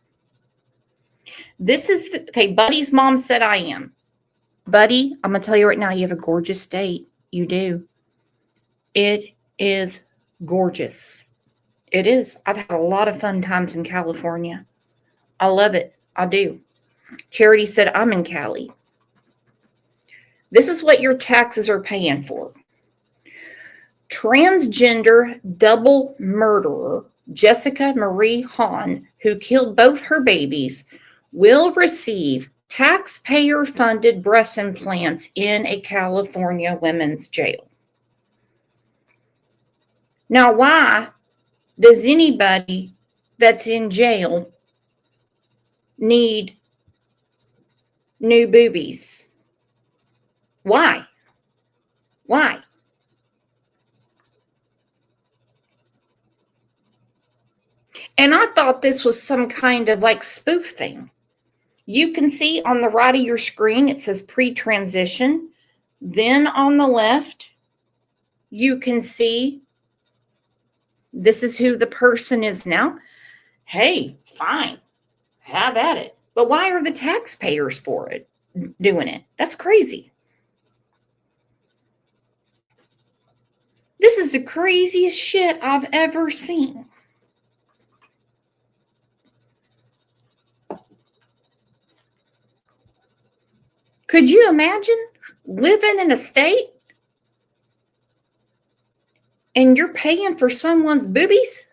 This is, okay, Buddy's mom said I am. Buddy, I'm going to tell you right now, you have a gorgeous state. You do. It is gorgeous. It is. I've had a lot of fun times in California. I love it. I do. Charity said, I'm in Cali. This is what your taxes are paying for. Transgender double murderer Jessica Marie Hahn, who killed both her babies, will receive taxpayer-funded breast implants in a California women's jail. Now, why does anybody that's in jail need new boobies? Why? Why? And I thought this was some kind of like spoof thing. You can see on the right of your screen, it says pre-transition. Then on the left, you can see this is who the person is now. Hey, fine. Have at it. But why are the taxpayers for it doing it? That's crazy. This is the craziest shit I've ever seen. Could you imagine living in a state and you're paying for someone's boobies?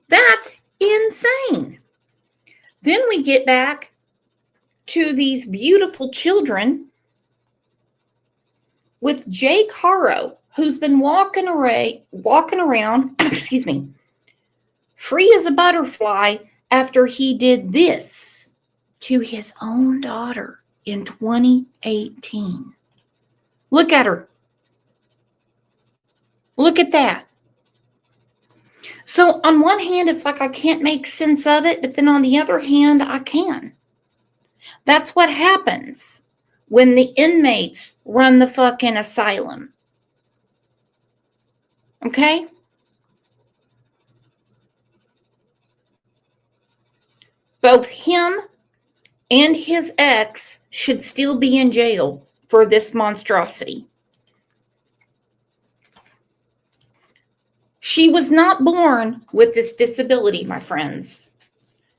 That's insane. Then we get back to these beautiful children with Jake Harrow, who's been walking around, excuse me, free as a butterfly after he did this to his own daughter in 2018. Look at her. Look at that. So on one hand, it's like I can't make sense of it, but then on the other hand, I can. That's what happens when the inmates run the fucking asylum. Okay? Both him and his ex should still be in jail for this monstrosity. She was not born with this disability, my friends.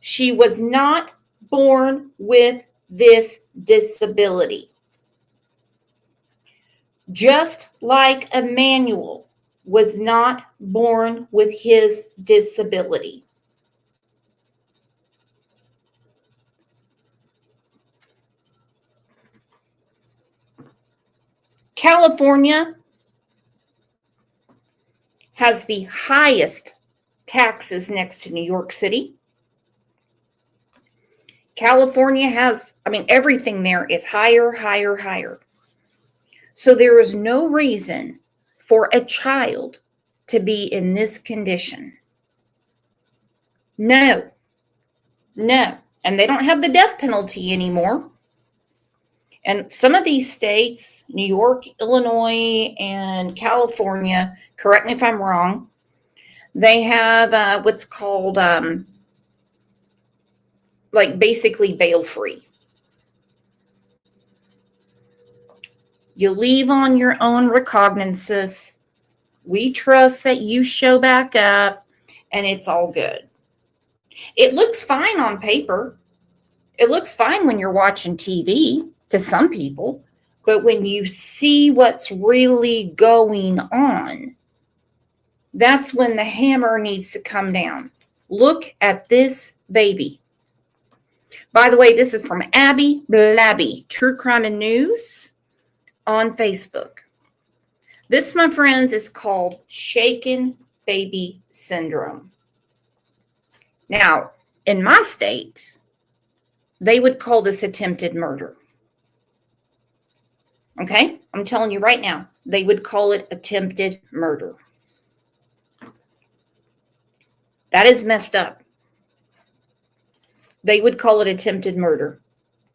She was not born with this disability. Just like Emmanuel was not born with his disability. California has the highest taxes next to New York City. California has, everything there is higher, higher, higher. So there is no reason for a child to be in this condition. No. And they don't have the death penalty anymore. And some of these states, New York, Illinois, and California, correct me if I'm wrong, they have what's called basically bail-free. You leave on your own recognizances. We trust that you show back up, and it's all good. It looks fine on paper. It looks fine when you're watching TV to some people, but when you see what's really going on, that's when the hammer needs to come down. Look at this baby. By the way, this is from Abby Blabby, True Crime and News on Facebook. This, my friends, is called shaken baby syndrome. Now, in my state, they would call this attempted murder. Okay? I'm telling you right now, they would call it attempted murder. That is messed up. They would call it attempted murder.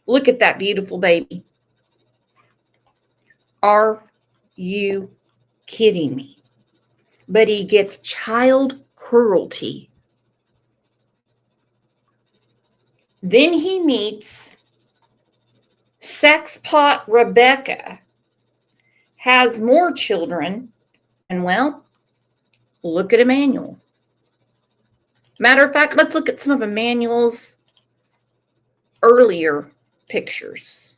Look at that beautiful baby. Are you kidding me? But he gets child cruelty. Then he meets Sexpot Rebecca, has more children, and well, look at Emmanuel. Matter of fact, let's look at some of Emmanuel's earlier pictures.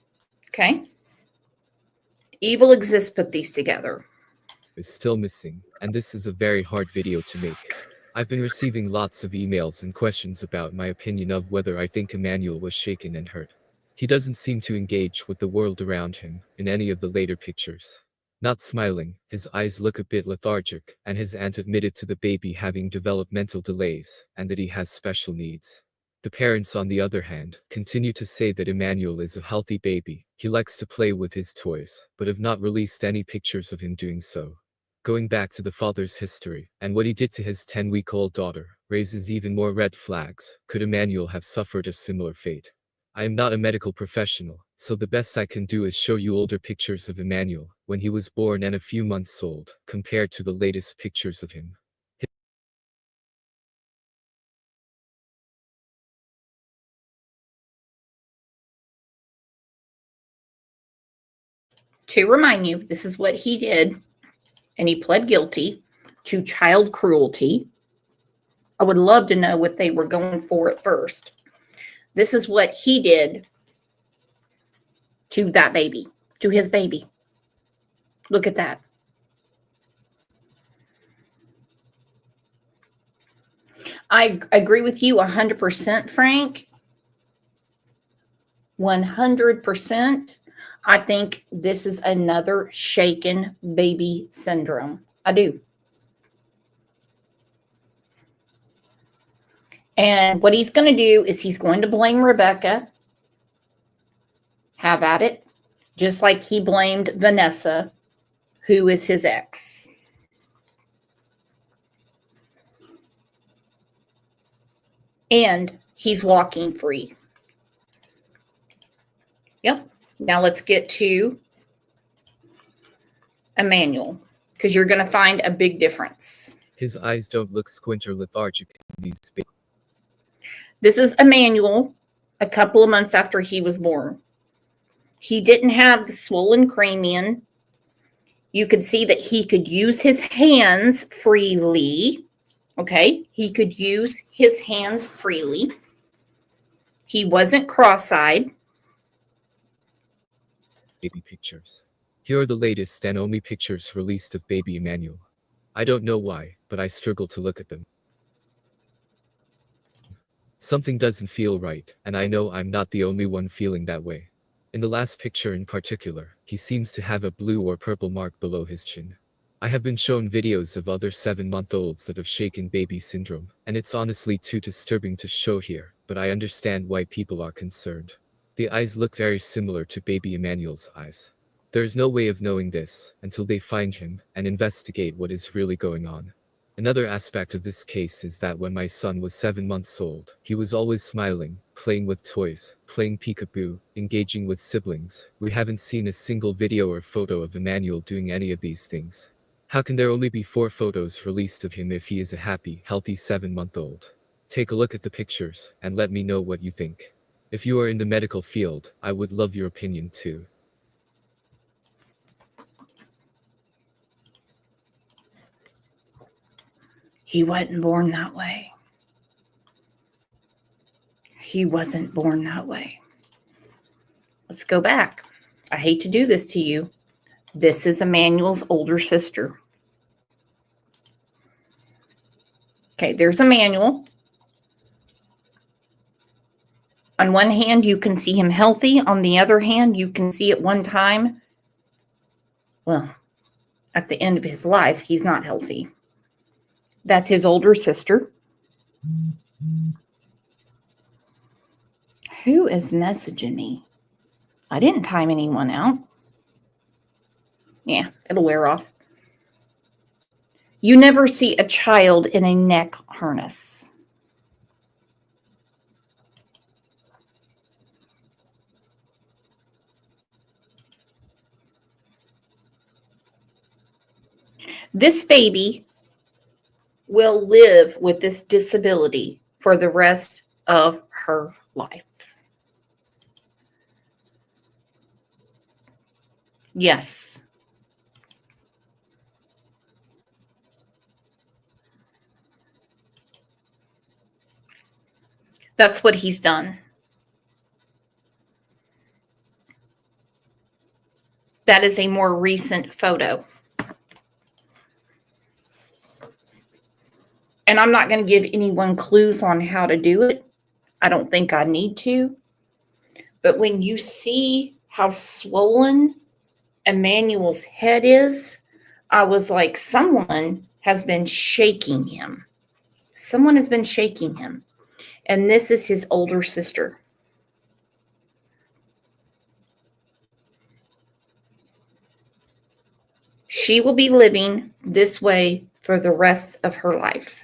Okay? Evil Exists put these together. Is still missing, and this is a very hard video to make. I've been receiving lots of emails and questions about my opinion of whether I think Emmanuel was shaken and hurt. He doesn't seem to engage with the world around him in any of the later pictures. Not smiling, his eyes look a bit lethargic, and his aunt admitted to the baby having developmental delays and that he has special needs. The parents, on the other hand, continue to say that Emmanuel is a healthy baby. He likes to play with his toys, but have not released any pictures of him doing so. Going back to the father's history, and what he did to his 10-week-old daughter, raises even more red flags. Could Emmanuel have suffered a similar fate? I am not a medical professional, so the best I can do is show you older pictures of Emmanuel, when he was born and a few months old, compared to the latest pictures of him. To remind you, this is what he did, and he pled guilty to child cruelty. I would love to know what they were going for at first. This is what he did to that baby, to his baby. Look at that. I agree with you 100%, Frank. 100%. I think this is another shaken baby syndrome. I do. And what he's going to do is he's going to blame Rebecca. Have at it. Just like he blamed Vanessa, who is his ex. And he's walking free. Yep. Now let's get to Emmanuel, because you're going to find a big difference. His eyes don't look squint or lethargic in these babies. This is Emmanuel a couple of months after he was born. He didn't have the swollen cranium. You could see that he could use his hands freely. Okay, he could use his hands freely. He wasn't cross-eyed. Baby pictures. Here are the latest and only pictures released of baby Emmanuel. I don't know why, but I struggle to look at them. Something doesn't feel right, and I know I'm not the only one feeling that way. In the last picture in particular, he seems to have a blue or purple mark below his chin. I have been shown videos of other 7-month-olds that have shaken baby syndrome, and it's honestly too disturbing to show here, but I understand why people are concerned. The eyes look very similar to baby Emmanuel's eyes. There's no way of knowing this until they find him and investigate what is really going on. Another aspect of this case is that when my son was 7 months old, he was always smiling, playing with toys, playing peekaboo, engaging with siblings. We haven't seen a single video or photo of Emmanuel doing any of these things. How can there only be 4 photos released of him if he is a happy, healthy 7-month-old? Take a look at the pictures and let me know what you think. If you are in the medical field, I would love your opinion too. He wasn't born that way. He wasn't born that way. Let's go back. I hate to do this to you. This is Emmanuel's older sister. Okay, there's Emmanuel. On one hand, you can see him healthy. On the other hand, you can see at one time, well, at the end of his life, he's not healthy. That's his older sister. Who is messaging me? I didn't time anyone out. Yeah, it'll wear off. You never see a child in a neck harness. This baby will live with this disability for the rest of her life. Yes. That's what he's done. That is a more recent photo. And I'm not going to give anyone clues on how to do it. I don't think I need to. But when you see how swollen Emmanuel's head is, I was like, someone has been shaking him. Someone has been shaking him. And this is his older sister. She will be living this way for the rest of her life.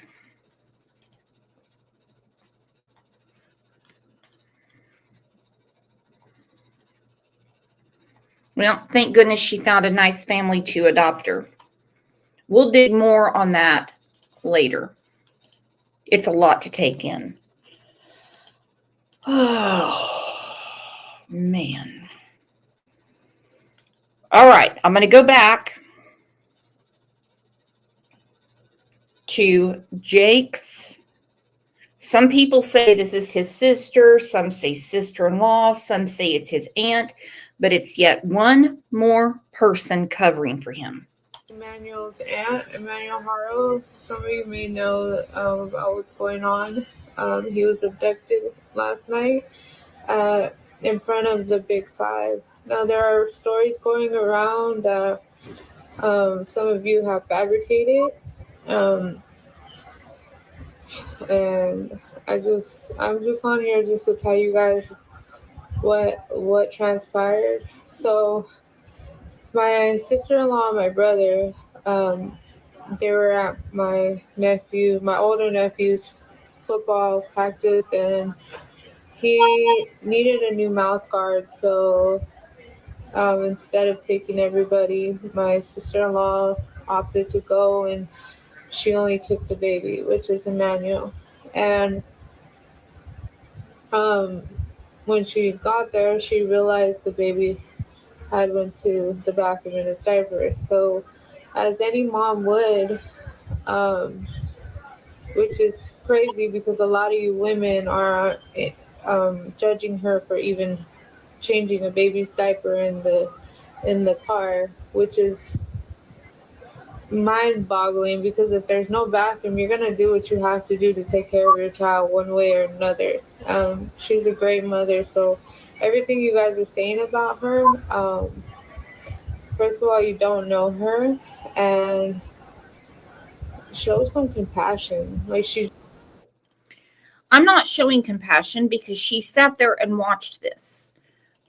Well, thank goodness she found a nice family to adopt her. We'll dig more on that later. It's a lot to take in. Oh, man. All right, I'm going to go back to Jake's. Some people say this is his sister. Some say sister-in-law. Some say it's his aunt. But it's yet one more person covering for him. Emmanuel's aunt, Emmanuel Haro. Some of you may know about what's going on. He was abducted last night in front of the Big Five. Now, there are stories going around that some of you have fabricated. And I'm just on here just to tell you guys what transpired. So my sister-in-law and my brother, they were at my older nephew's football practice, and he needed a new mouth guard. So instead of taking everybody, my sister-in-law opted to go, and she only took the baby, which is Emmanuel. And when she got there, she realized the baby had went to the bathroom in his diaper. So, as any mom would, which is crazy because a lot of you women are judging her for even changing a baby's diaper in the car, which is mind-boggling, because if there's no bathroom, you're gonna do what you have to do to take care of your child one way or another. She's a great mother, so everything you guys are saying about her, first of all, you don't know her, and show some compassion. Like, I'm not showing compassion because she sat there and watched this.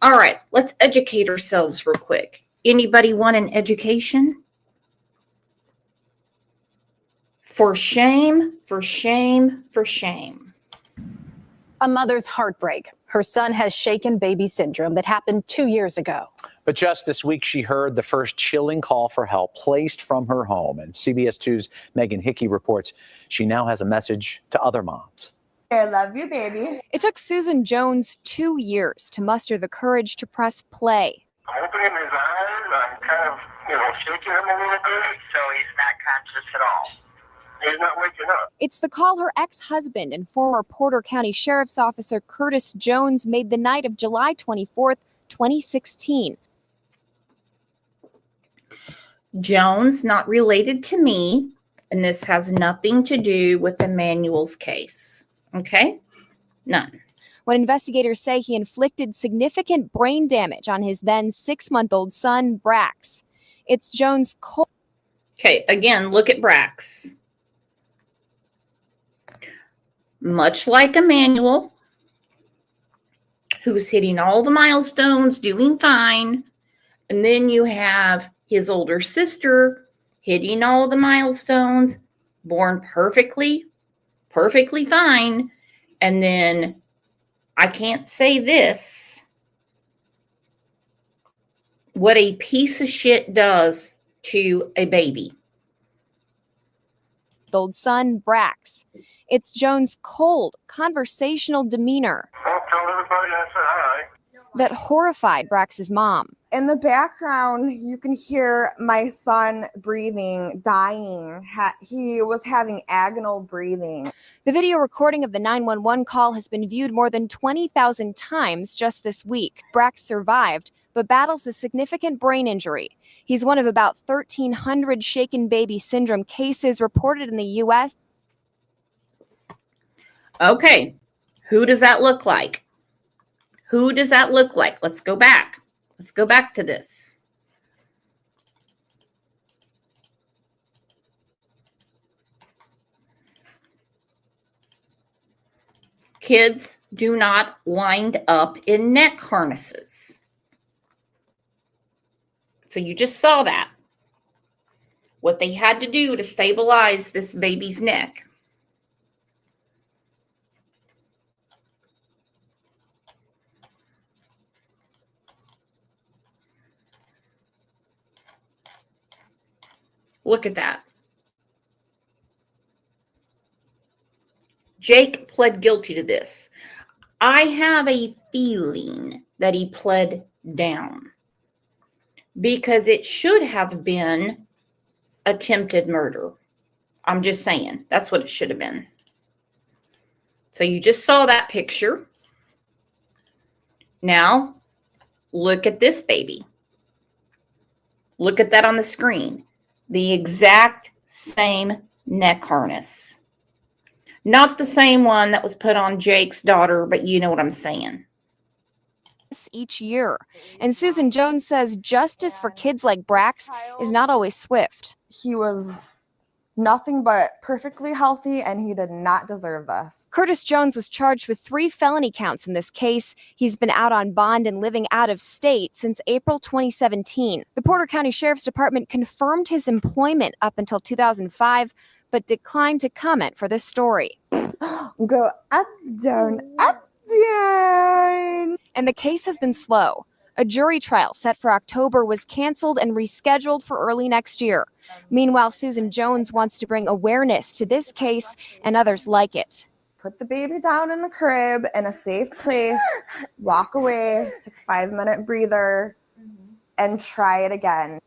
All right, let's educate ourselves real quick. Anybody want an education? For shame, for shame, for shame. A mother's heartbreak. Her son has shaken baby syndrome that happened 2 years ago. But just this week, she heard the first chilling call for help placed from her home. And CBS 2's Megan Hickey reports she now has a message to other moms. I love you, baby. It took Susan Jones 2 years to muster the courage to press play. I'm opening his eyes. I'm kind of, shaking him a little bit, so he's not conscious at all. He's not waking up. It's the call her ex-husband and former Porter County Sheriff's Officer Curtis Jones made the night of July 24th, 2016. Jones, not related to me, and this has nothing to do with Emmanuel's case. Okay? None. When investigators say he inflicted significant brain damage on his then 6-month-old son, Brax. It's Jones' cold. Okay, again, look at Brax. Much like Emmanuel, who's hitting all the milestones, doing fine. And then you have his older sister hitting all the milestones, born perfectly fine. And then I can't say this, what a piece of shit does to a baby. Old son, Brax. It's Jones' cold, conversational demeanor Well, tell everybody I said hi. that horrified Brax's mom. In the background, you can hear my son breathing, dying. He was having agonal breathing. The video recording of the 911 call has been viewed more than 20,000 times just this week. Brax survived, but battles a significant brain injury. He's one of about 1,300 shaken baby syndrome cases reported in the U.S. Okay, who does that look like? Who does that look like? Let's go back. Let's go back to this. Kids do not wind up in neck harnesses. So you just saw that. What they had to do to stabilize this baby's neck. Look at that. Jake pled guilty to this. I have a feeling that he pled down because it should have been attempted murder. I'm just saying, that's what it should have been. So you just saw that picture. Now, look at this baby. Look at that on the screen. The exact same neck harness. Not the same one that was put on Jake's daughter, but you know what I'm saying. Each year. And Susan Jones says justice for kids like Brax is not always swift. He was nothing but perfectly healthy, and he did not deserve this. Curtis Jones was charged with 3 felony counts in this case. He's been out on bond and living out of state since April 2017. The Porter County Sheriff's Department confirmed his employment up until 2005, but declined to comment for this story. Go up, down, up, down. And the case has been slow. A jury trial set for October was canceled and rescheduled for early next year. Meanwhile, Susan Jones wants to bring awareness to this case and others like it. Put the baby down in the crib in a safe place, walk away, take a 5-minute breather, and try it again.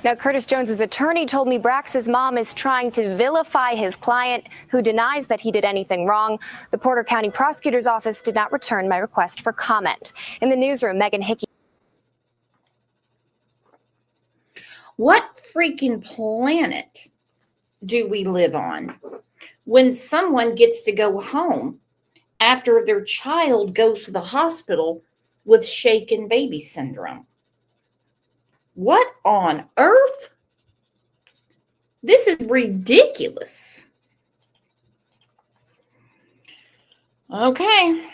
Now, Curtis Jones's attorney told me Brax's mom is trying to vilify his client, who denies that he did anything wrong. The Porter County Prosecutor's Office did not return my request for comment. In the newsroom, Megan Hickey. What freaking planet do we live on when someone gets to go home after their child goes to the hospital with shaken baby syndrome? What on earth? This is ridiculous. Okay,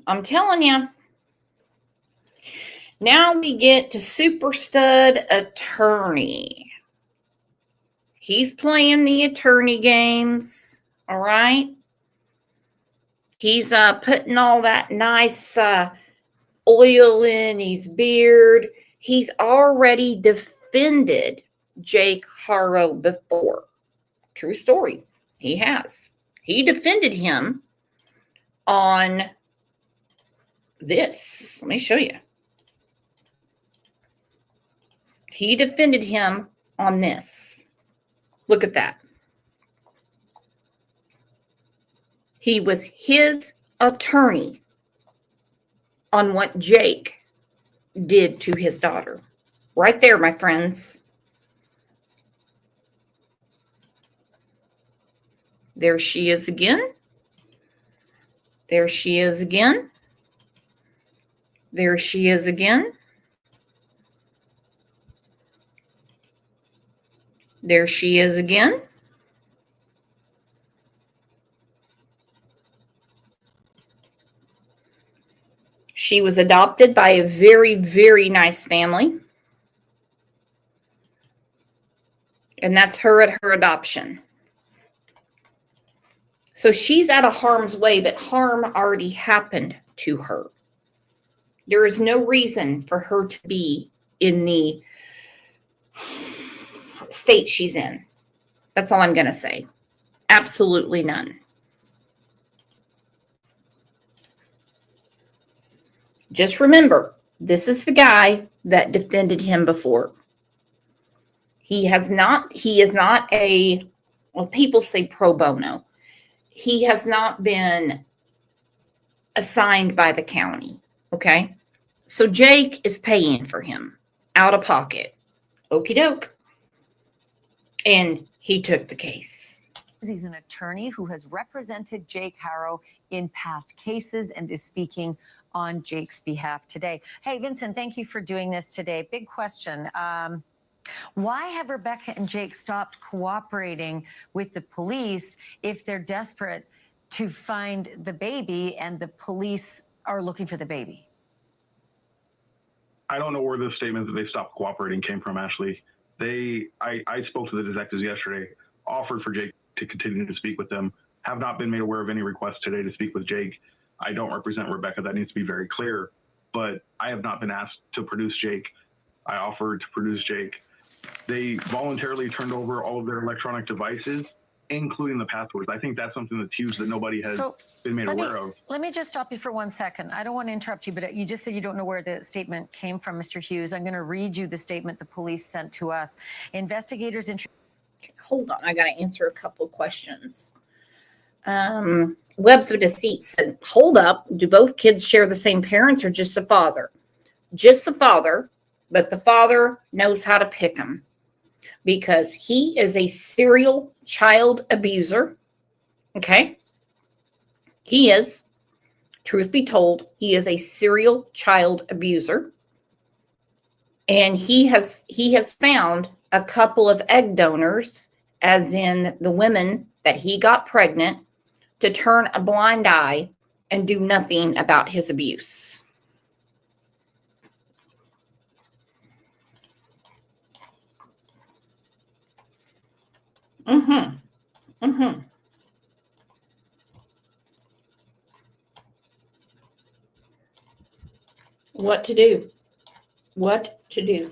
I'm telling you. Now we get to super stud attorney. He's playing the attorney games, all right? He's putting all that nice oil in his beard. He's already defended Jake Harrow before. True story. He has. He defended him on this. Let me show you. He defended him on this. Look at that. He was his attorney on what Jake did to his daughter. Right there, my friends. There she is again. There she is again. There she is again. There she is again. She was adopted by a very, very nice family. And that's her at her adoption. So she's out of harm's way, but harm already happened to her. There is no reason for her to be in the state she's in. That's all I'm going to say. Absolutely none. Just remember, this is the guy that defended him before. He is not a, well, people say pro bono. He has not been assigned by the county, okay? So Jake is paying for him out of pocket. Okie doke. And he took the case. He's an attorney who has represented Jake Harrow in past cases and is speaking on Jake's behalf today. Hey, Vincent, thank you for doing this today. Big question. Why have Rebecca and Jake stopped cooperating with the police if they're desperate to find the baby and the police are looking for the baby? I don't know where the statement that they stopped cooperating came from, Ashley. I spoke to the detectives yesterday, offered for Jake to continue to speak with them, have not been made aware of any requests today to speak with Jake. I don't represent Rebecca. That needs to be very clear, but I have not been asked to produce Jake. I offered to produce Jake. They voluntarily turned over all of their electronic devices, including the passwords. I think that's something that's huge that nobody has been made aware of. Let me just stop you for 1 second. I don't want to interrupt you, but you just said you don't know where the statement came from, Mr. Hughes. I'm going to read you the statement the police sent to us. Investigators... Hold on. I got to answer a couple questions. Webs of Deceit said, hold up. Do both kids share the same parents or just the father? Just the father, but the father knows how to pick them because he is a serial child abuser. Okay? He is. Truth be told, he is a serial child abuser. And he has found a couple of egg donors, as in the women that he got pregnant, to turn a blind eye and do nothing about his abuse. What to do? What to do?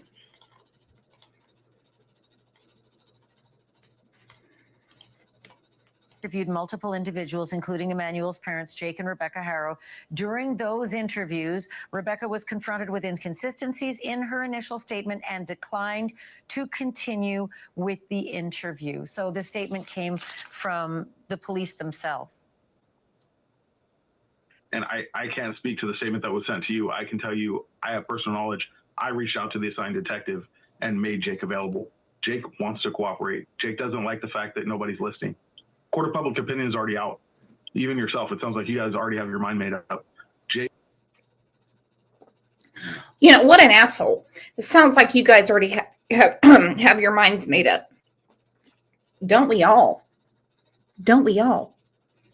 interviewed multiple individuals, including Emmanuel's parents, Jake and Rebecca Harrow. During those interviews, Rebecca was confronted with inconsistencies in her initial statement and declined to continue with the interview. So the statement came from the police themselves. And I can't speak to the statement that was sent to you. I can tell you, I have personal knowledge. I reached out to the assigned detective and made Jake available. Jake wants to cooperate. Jake doesn't like the fact that nobody's listening. Court of public opinion is already out. Even yourself, it sounds like you guys already have your mind made up. Jake. You know, what an asshole. It sounds like you guys already have your minds made up. Don't we all? Don't we all?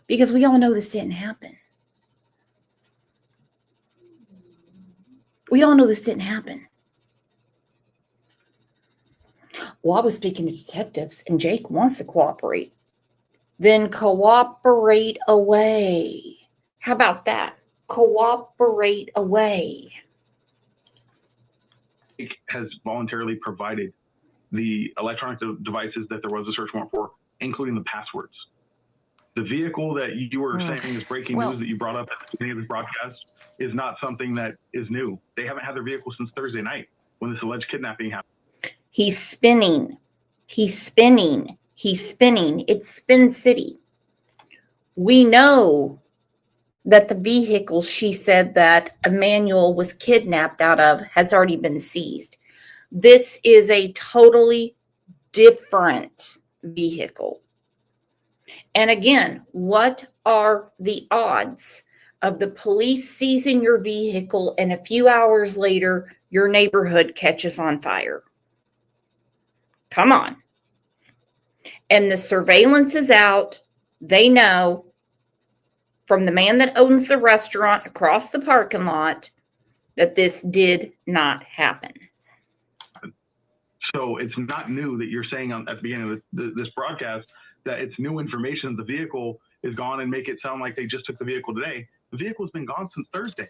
Because we all know this didn't happen. We all know this didn't happen. Well, I was speaking to detectives and Jake wants to cooperate. Then cooperate away. How about that? Cooperate away. Jake has voluntarily provided the electronic devices that there was a search warrant for, including the passwords. The vehicle that you were saying is breaking news that you brought up at the beginning of this broadcast is not something that is new. They haven't had their vehicle since Thursday night when this alleged kidnapping happened. He's spinning. He's spinning. He's spinning. It's Spin City. We know that the vehicle she said that Emmanuel was kidnapped out of has already been seized. This is a totally different vehicle. And again, what are the odds of the police seizing your vehicle and a few hours later, your neighborhood catches on fire? Come on. And the surveillance is out. They know from the man that owns the restaurant across the parking lot that this did not happen. So it's not new that you're saying at the beginning of this broadcast that it's new information. The vehicle is gone and make it sound like they just took the vehicle today. The vehicle's been gone since Thursday.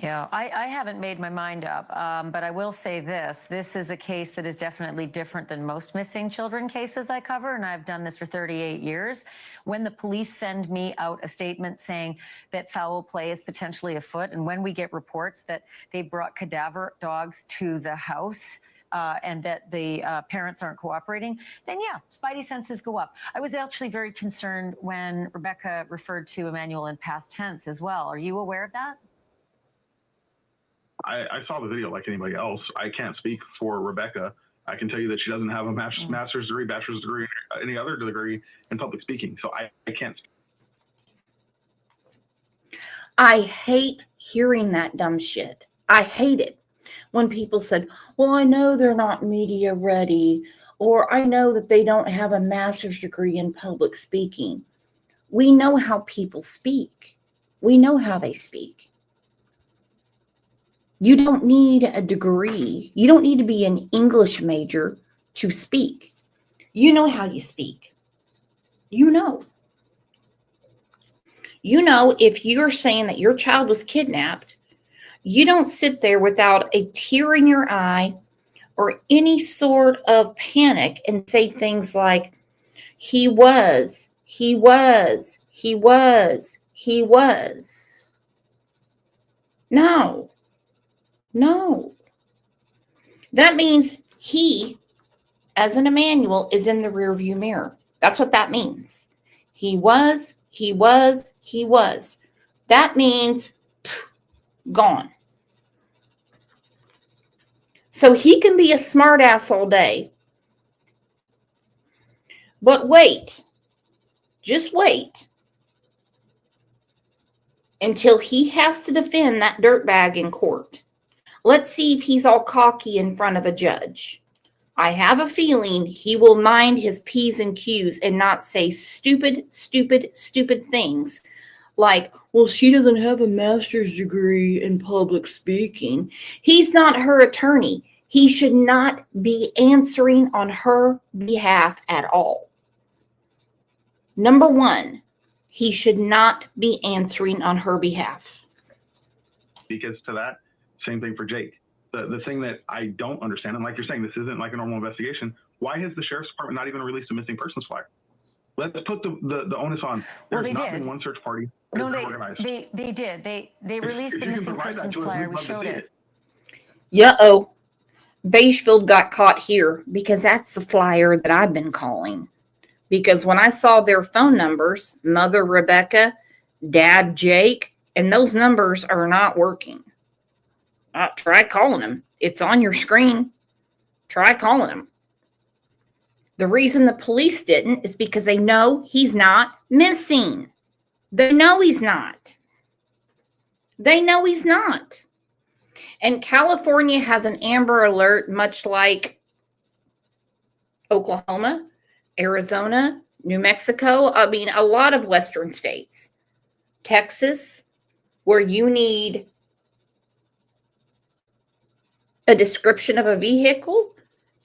Yeah, I haven't made my mind up, but I will say this. This is a case that is definitely different than most missing children cases I cover, and I've done this for 38 years. When the police send me out a statement saying that foul play is potentially afoot, and when we get reports that they brought cadaver dogs to the house, and that the parents aren't cooperating, then yeah, spidey senses go up. I was actually very concerned when Rebecca referred to Emmanuel in past tense as well. Are you aware of that? I saw the video like anybody else. I can't speak for Rebecca. I can tell you that she doesn't have a master's degree, bachelor's degree, any other degree in public speaking. So I can't speak. I hate hearing that dumb shit. I hate it. When people said, well, I know they're not media ready, or I know that they don't have a master's degree in public speaking. We know how people speak. We know how they speak. You don't need a degree. You don't need to be an English major to speak. You know how you speak. You know. You know, if you're saying that your child was kidnapped, you don't sit there without a tear in your eye or any sort of panic and say things like, he was. No. No. That means he, as an Emmanuel, is in the rearview mirror. That's what that means. He was. That means gone. So he can be a smart ass all day. But wait. Just wait. Until he has to defend that dirtbag in court. Let's see if he's all cocky in front of a judge. I have a feeling he will mind his P's and Q's and not say stupid things like, well, she doesn't have a master's degree in public speaking. He's not her attorney. He should not be answering on her behalf at all. Number one, he should not be answering on her behalf. Because to that, same thing for Jake. The thing that I don't understand, and like you're saying, this isn't like a normal investigation. Why has the sheriff's department not even released a missing persons flyer? Let's put the onus on. Well, There's they not did. been one search party. No, Organized. they did. They released If the you can missing provide that persons to us, flyer. we'd We love to showed see it. Yeah-oh. Beigefield got caught here because that's the flyer that I've been calling. Because when I saw their phone numbers, Mother Rebecca, Dad Jake, and those numbers are not working. Try calling them. It's on your screen. Try calling them. The reason the police didn't is because they know he's not missing. They know he's not. They know he's not. And California has an Amber Alert, much like Oklahoma, Arizona, New Mexico. I mean, a lot of Western states. Texas, where you need a description of a vehicle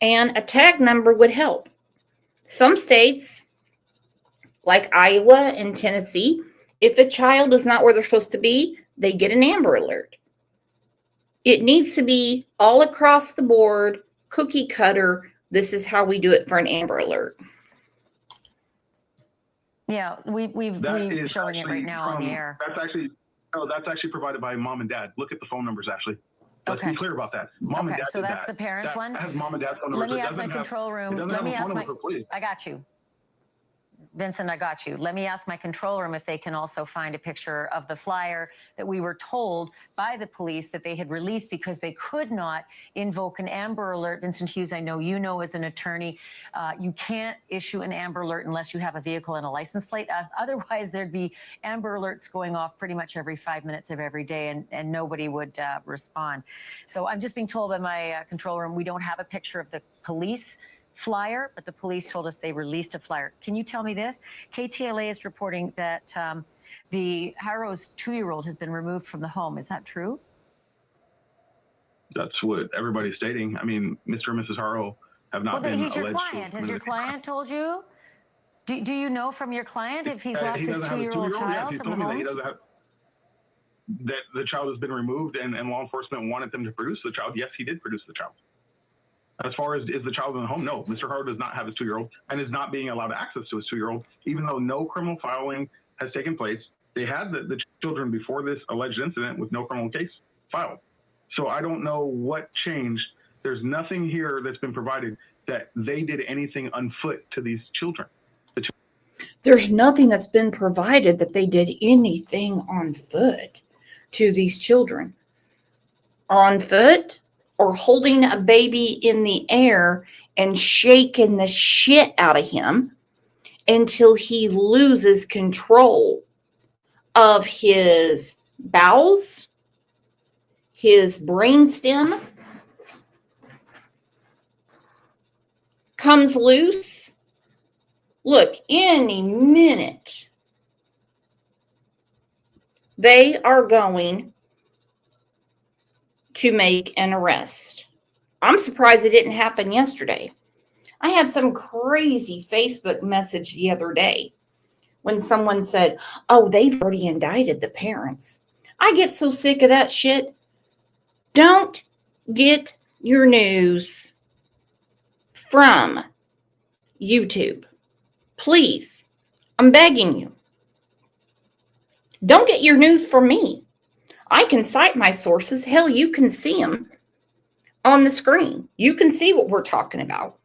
and a tag number would help. Some states, like Iowa and Tennessee, if a child is not where they're supposed to be, they get an Amber Alert. It needs to be all across the board, cookie cutter. This is how we do it for an Amber Alert. Yeah, we're showing it right now on the air. That's actually provided by mom and dad. Look at the phone numbers, Ashley. Let's be clear about that. Mom and dad so did that's that. the parents' one? That has mom and dad's phone numbers. Let me ask my control room. I got you. Vincent, I got you. Let me ask my control room if they can also find a picture of the flyer that we were told by the police that they had released because they could not invoke an Amber Alert. Vincent Hughes, I know you know as an attorney, you can't issue an Amber Alert unless you have a vehicle and a license plate. Otherwise, there'd be Amber Alerts going off pretty much every 5 minutes of every day, and nobody would respond. So I'm just being told by my control room we don't have a picture of the police flyer, but the police told us they released a flyer. Can you tell me this? KTLA is reporting that the Harrow's 2-year-old has been removed from the home. Is that true? That's what everybody's stating. I mean, Mr. and Mrs. Harrow have not been he's your alleged client. to Has your client told you? Do you know from your client if he's lost his 2-year-old child from the home? He doesn't have that the child has been removed and law enforcement wanted them to produce the child. Yes, he did produce the child. As far as is the child in the home, no. Mr. Harrow does not have his 2-year-old and is not being allowed access to his 2-year-old, even though no criminal filing has taken place. They had the children before this alleged incident with no criminal case filed. So I don't know what changed. There's nothing here that's been provided that they did anything on foot to these children. There's nothing that's been provided that they did anything on foot to these children. On foot? Or holding a baby in the air and shaking the shit out of him until he loses control of his bowels, his brainstem comes loose. Look, any minute they are going to make an arrest. I'm surprised it didn't happen yesterday. I had some crazy Facebook message the other day when someone said, oh, they've already indicted the parents. I get so sick of that shit. Don't get your news from YouTube. Please, I'm begging you. Don't get your news from me. I can cite my sources. Hell, you can see them on the screen. You can see what we're talking about.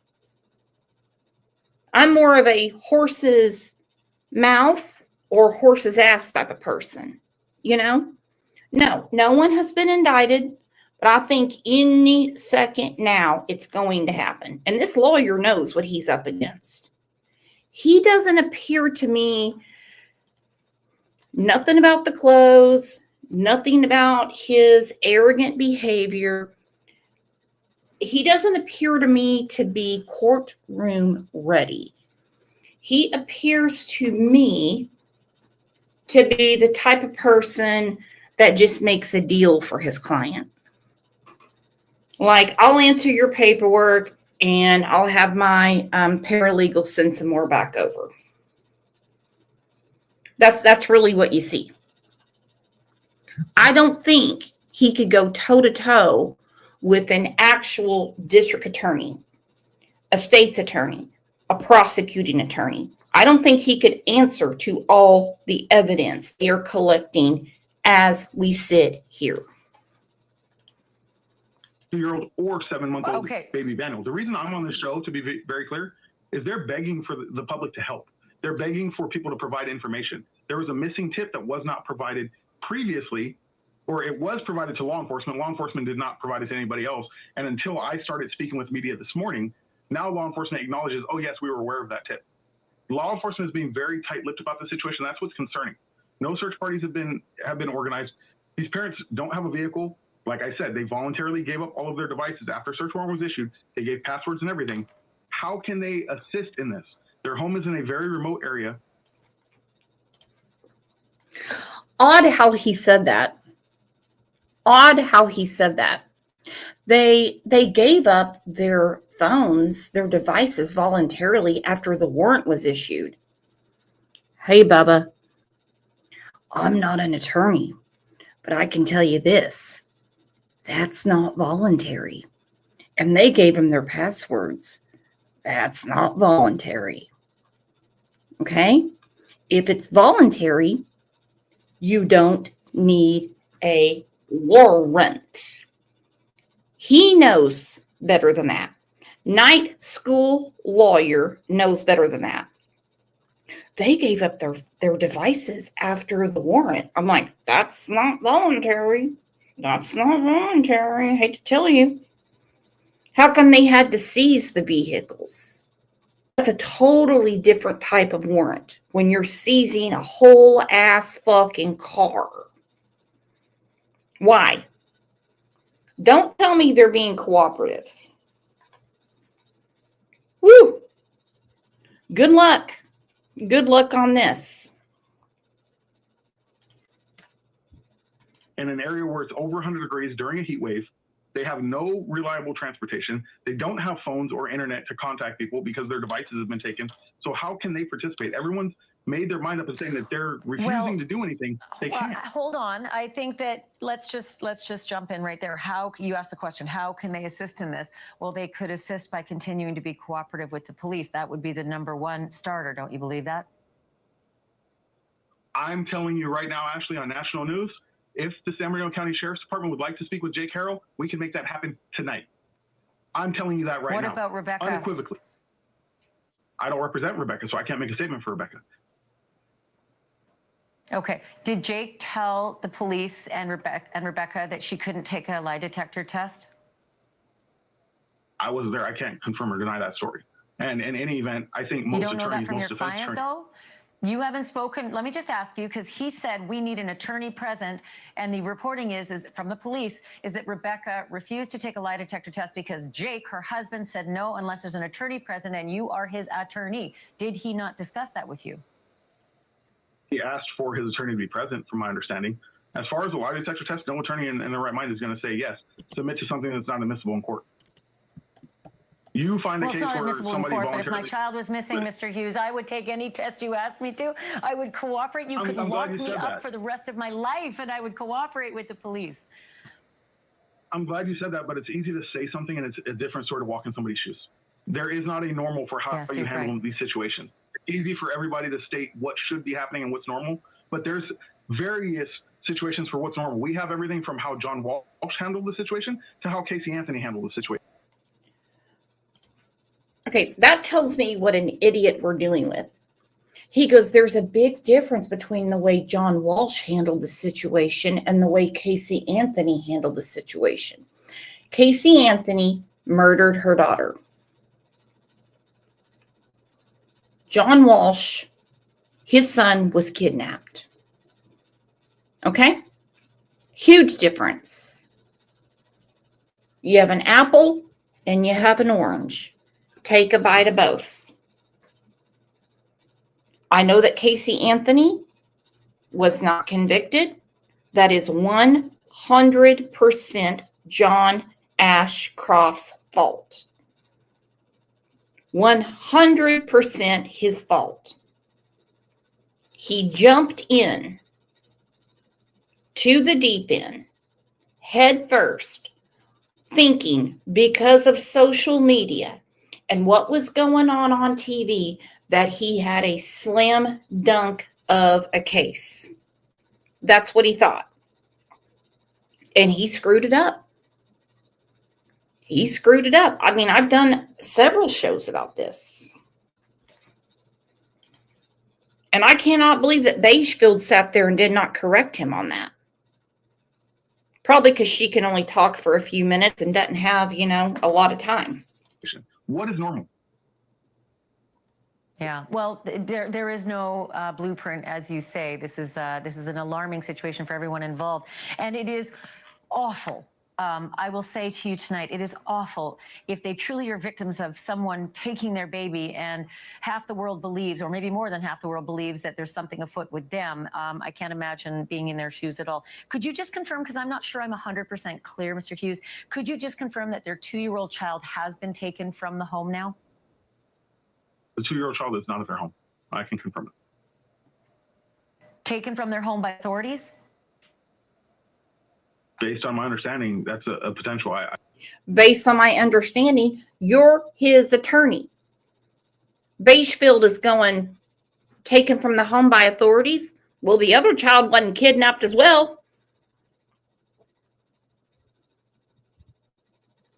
I'm more of a horse's mouth or horse's ass type of person. You know? No one has been indicted, but I think any second now it's going to happen. And this lawyer knows what he's up against. He doesn't appear to me nothing about the clothes, nothing about his arrogant behavior. He doesn't appear to me to be courtroom ready. He appears to me to be the type of person that just makes a deal for his client. Like, I'll answer your paperwork and I'll have my paralegal send some more back over. That's really what you see. I don't think he could go toe-to-toe with an actual district attorney, a state's attorney, a prosecuting attorney. I don't think he could answer to all the evidence they're collecting as we sit here. 2-year-old or 7-month-old Okay. baby Emmanuel. The reason I'm on this show, to be very clear, is they're begging for the public to help. They're begging for people to provide information. There was a missing tip that was not provided previously, or it was provided to law enforcement. Law enforcement did not provide it to anybody else. And until I started speaking with media this morning, now law enforcement acknowledges, oh yes, we were aware of that tip. Law enforcement is being very tight-lipped about the situation. That's what's concerning. No search parties have been organized. These parents don't have a vehicle. Like I said, they voluntarily gave up all of their devices after a search warrant was issued. They gave passwords and everything. How can they assist in this? Their home is in a very remote area. Odd how he said that. Odd how he said that. They gave up their phones, their devices voluntarily after the warrant was issued. Hey, Bubba, I'm not an attorney, but I can tell you this. That's not voluntary. And they gave him their passwords. That's not voluntary. Okay? If it's voluntary, you don't need a warrant. He knows better than that. Night school lawyer knows better than that. They gave up their devices after the warrant. I'm like, that's not voluntary. That's not voluntary. I hate to tell you. How come they had to seize the vehicles? That's a totally different type of warrant when you're seizing a whole ass fucking car. Why? Don't tell me they're being cooperative. Woo! Good luck. Good luck on this. In an area where it's over 100 degrees during a heat wave, they have no reliable transportation. They don't have phones or internet to contact people because their devices have been taken. So how can they participate? Everyone's made their mind up and saying that they're refusing to do anything. They can't. Hold on. I think that let's just jump in right there. How you asked the question, how can they assist in this? Well, they could assist by continuing to be cooperative with the police. That would be the number one starter. Don't you believe that? I'm telling you right now, Ashley, on national news, if the San Bernardino County Sheriff's Department would like to speak with Jake Harrell, we can make that happen tonight. I'm telling you that right now. What about Rebecca? Unequivocally. I don't represent Rebecca, so I can't make a statement for Rebecca. Okay. Did Jake tell the police and Rebecca that she couldn't take a lie detector test? I wasn't there. I can't confirm or deny that story. And in any event, I think most You don't know that attorneys, from your most defense client, attorneys, though? You haven't spoken. Let me just ask you, because he said we need an attorney present, and the reporting is from the police is that Rebecca refused to take a lie detector test because Jake, her husband, said no unless there's an attorney present, and you are his attorney. Did he not discuss that with you? he asked for his attorney to be present, from my understanding. As far as the lie detector test, no attorney in their right mind is going to say yes. Submit to something that's not admissible in court. You find a case where somebody voluntarily... But if my child was missing, Mr. Hughes, I would take any test you asked me to. I would cooperate. You could lock me up for the rest of my life, and I would cooperate with the police. I'm glad you said that, but it's easy to say something, and it's a different sort of walk in somebody's shoes. There is not a normal for how you handle these situations. It's easy for everybody to state what should be happening and what's normal, but there's various situations for what's normal. We have everything from how John Walsh handled the situation to how Casey Anthony handled the situation. Okay, that tells me what an idiot we're dealing with. He goes, there's a big difference between the way John Walsh handled the situation and the way Casey Anthony handled the situation. Casey Anthony murdered her daughter. John Walsh, his son, was kidnapped. Okay? Huge difference. You have an apple and you have an orange. Take a bite of both. I know that Casey Anthony was not convicted. That is 100% John Ashcroft's fault. 100% his fault. He jumped in to the deep end, head first, thinking because of social media and what was going on TV that he had a slam dunk of a case. That's what he thought. And he screwed it up. He screwed it up. I mean, I've done several shows about this. And I cannot believe that Beigefield sat there and did not correct him on that. Probably because she can only talk for a few minutes and doesn't have, a lot of time. What is normal? Yeah, well, there is no blueprint, as you say. This is an alarming situation for everyone involved, and it is awful. I will say to you tonight, it is awful if they truly are victims of someone taking their baby and half the world believes, or maybe more than half the world believes, that there's something afoot with them. I can't imagine being in their shoes at all. Could you just confirm, because I'm not sure I'm 100% clear, Mr. Hughes, could you just confirm that their 2-year-old child has been taken from the home now? The 2-year-old child is not at their home. I can confirm it. Taken from their home by authorities? Based on my understanding, that's a potential. Based on my understanding, you're his attorney. Beigefield is going, taken from the home by authorities. Well, the other child wasn't kidnapped as well.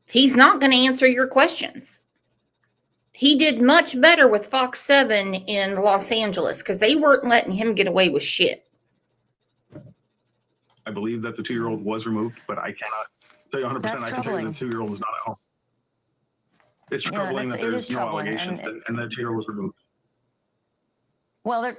He's not going to answer your questions. He did much better with Fox 7 in Los Angeles because they weren't letting him get away with shit. I believe that the 2-year-old was removed, but I cannot tell you 100%. I can tell you the 2-year-old was not at home. It's troubling that there's no allegations and that 2-year-old was removed. Well,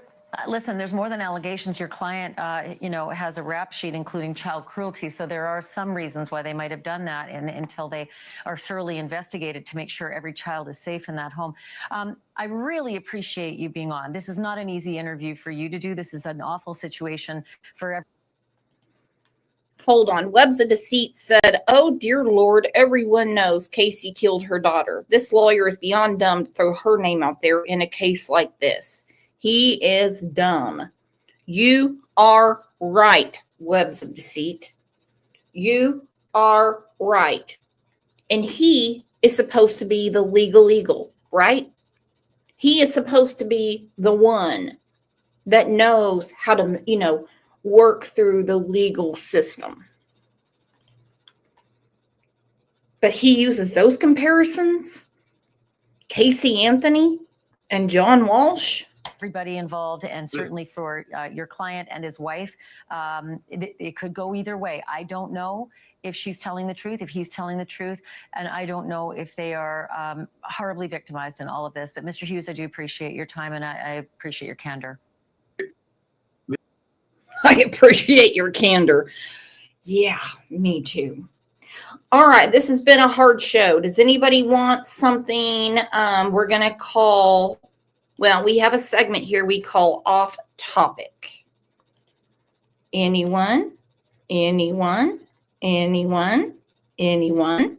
listen, there's more than allegations. Your client, has a rap sheet including child cruelty. So there are some reasons why they might have done that, and until they are thoroughly investigated to make sure every child is safe in that home. I really appreciate you being on. This is not an easy interview for you to do. This is an awful situation for everyone. Hold on. Webs of Deceit said, "Oh, dear Lord, everyone knows Casey killed her daughter. This lawyer is beyond dumb to throw her name out there in a case like this. He is dumb." You are right, Webs of Deceit. You are right. And he is supposed to be the legal eagle, right? He is supposed to be the one that knows how to, work through the legal system. But he uses those comparisons, Casey Anthony and John Walsh. Everybody involved, and certainly for your client and his wife, it could go either way. I don't know if she's telling the truth, if he's telling the truth, and I don't know if they are horribly victimized in all of this. But Mr. Hughes, I do appreciate your time, and I appreciate your candor. I appreciate your candor. Yeah, me too. All right, this has been a hard show. Does anybody want something we're going to call, well, we have a segment here we call Off Topic. Anyone? Anyone? Anyone? Anyone?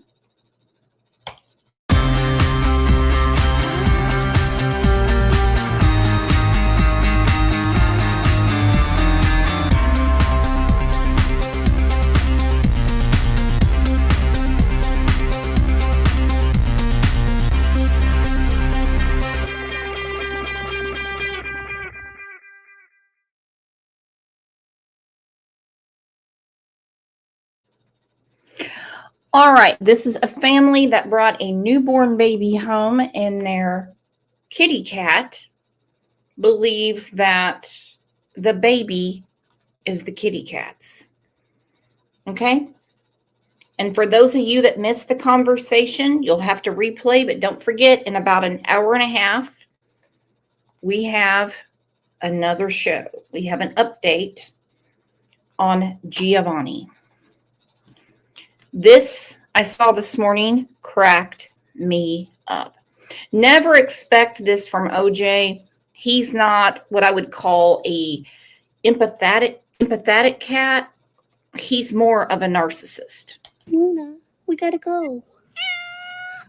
All right, this is a family that brought a newborn baby home, and their kitty cat believes that the baby is the kitty cat's. Okay? And for those of you that missed the conversation, you'll have to replay, but don't forget, in about an hour and a half, we have another show. We have an update on Giovanni. This, I saw this morning, cracked me up. Never expect this from OJ. He's not what I would call a empathetic cat. He's more of a narcissist. Luna, we gotta go.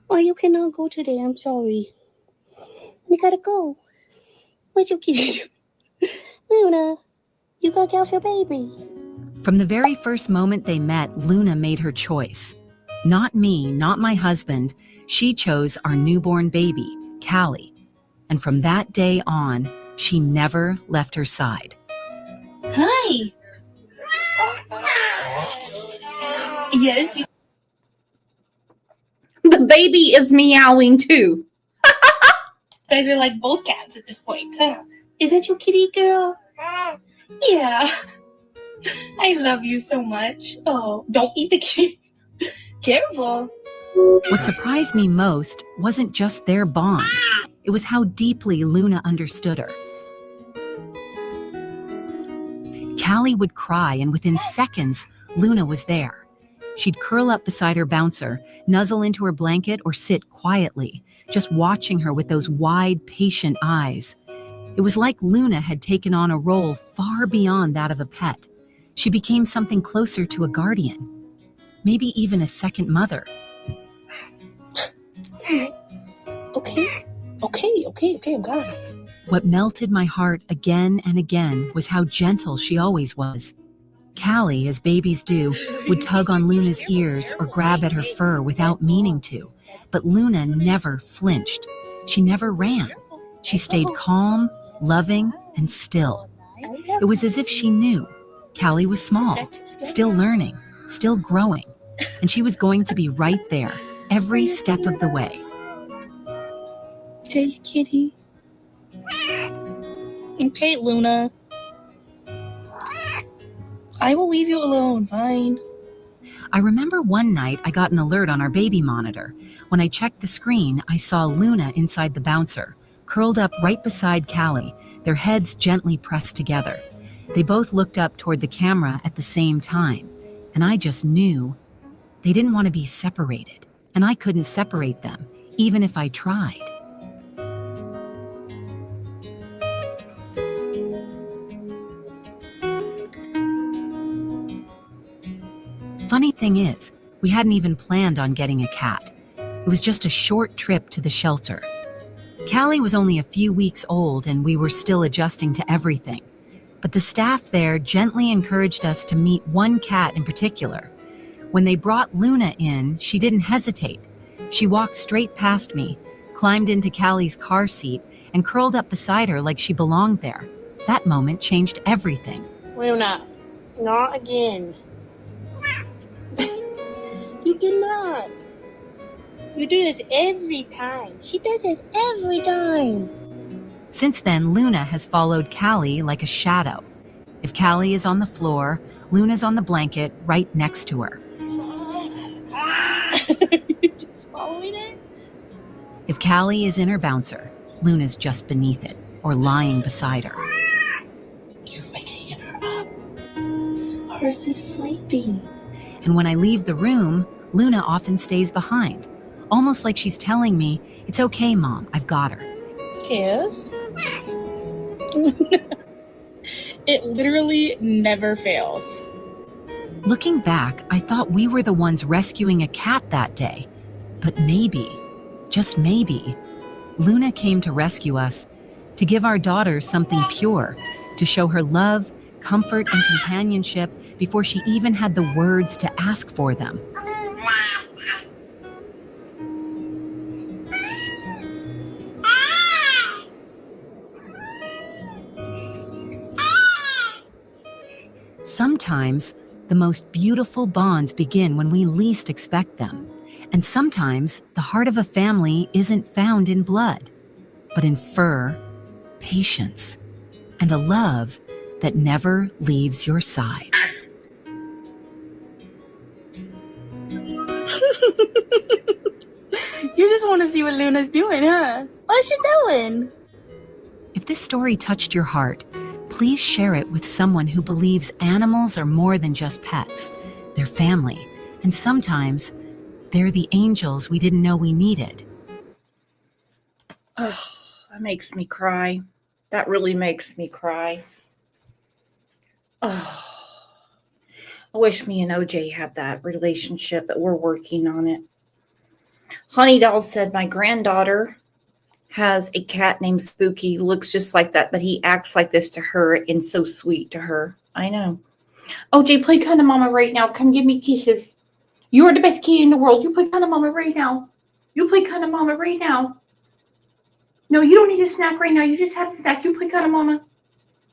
Oh, you cannot go today. I'm sorry. We gotta go. Where's your kitty? Luna, you gotta get off your baby. From the very first moment they met, Luna made her choice. Not me, not my husband. She chose our newborn baby, Callie. And from that day on, she never left her side. Hi. Yes. The baby is meowing too. You guys are like both cats at this point. Huh? Is that your kitty, girl? Yeah. I love you so much. Oh, don't eat the kitty. Careful. What surprised me most wasn't just their bond. It was how deeply Luna understood her. Callie would cry, and within seconds, Luna was there. She'd curl up beside her bouncer, nuzzle into her blanket, or sit quietly, just watching her with those wide, patient eyes. It was like Luna had taken on a role far beyond that of a pet. She became something closer to a guardian, maybe even a second mother. Okay, I'm gone. What melted my heart again and again was how gentle she always was. Callie, as babies do, would tug on Luna's ears or grab at her fur without meaning to, but Luna never flinched. She never ran. She stayed calm, loving, and still. It was as if she knew Callie was small, still learning, still growing, and she was going to be right there every step of the way. Hey, kitty. Okay, Luna. I will leave you alone, fine. I remember one night I got an alert on our baby monitor. When I checked the screen, I saw Luna inside the bouncer, curled up right beside Callie, their heads gently pressed together. They both looked up toward the camera at the same time, and I just knew they didn't want to be separated, and I couldn't separate them, even if I tried. Funny thing is, we hadn't even planned on getting a cat. It was just a short trip to the shelter. Callie was only a few weeks old and we were still adjusting to everything. But the staff there gently encouraged us to meet one cat in particular. When they brought Luna in, she didn't hesitate. She walked straight past me, climbed into Callie's car seat, and curled up beside her like she belonged there. That moment changed everything. Luna, not again. You cannot. You do this every time. She does this every time. Since then, Luna has followed Callie like a shadow. If Callie is on the floor, Luna's on the blanket right next to her. You just following her? If Callie is in her bouncer, Luna's just beneath it or lying beside her. You're waking her up. Hers is sleeping. And when I leave the room, Luna often stays behind, almost like she's telling me, "It's okay, Mom, I've got her." Kiss? It literally never fails. Looking back, I thought we were the ones rescuing a cat that day. But maybe, just maybe, Luna came to rescue us, to give our daughter something pure, to show her love, comfort, and companionship before she even had the words to ask for them. Sometimes, the most beautiful bonds begin when we least expect them. And sometimes, the heart of a family isn't found in blood, but in fur, patience, and a love that never leaves your side. You just want to see what Luna's doing, huh? What's she doing? If this story touched your heart, please share it with someone who believes animals are more than just pets. They're family, and sometimes they're the angels we didn't know we needed. Oh, that makes me cry. That really makes me cry. Oh, I wish me and OJ had that relationship, but we're working on it. Honey Doll said my granddaughter has a cat named Spooky, looks just like that, but he acts like this to her and so sweet to her. I know. OJ, play kind of mama right now. Come give me kisses. You are the best kid in the world. You play kind of mama right now. You play kind of mama right now. No, you don't need a snack right now. You just have a snack. You play kind of mama.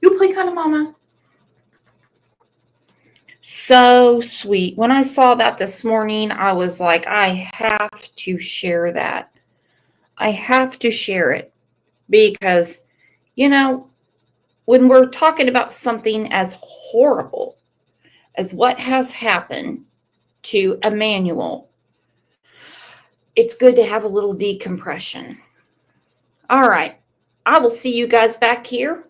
You play kind of mama. So sweet. When I saw that this morning, I was like, I have to share that. I have to share it because, you know, when we're talking about something as horrible as what has happened to Emmanuel, it's good to have a little decompression. All right. I will see you guys back here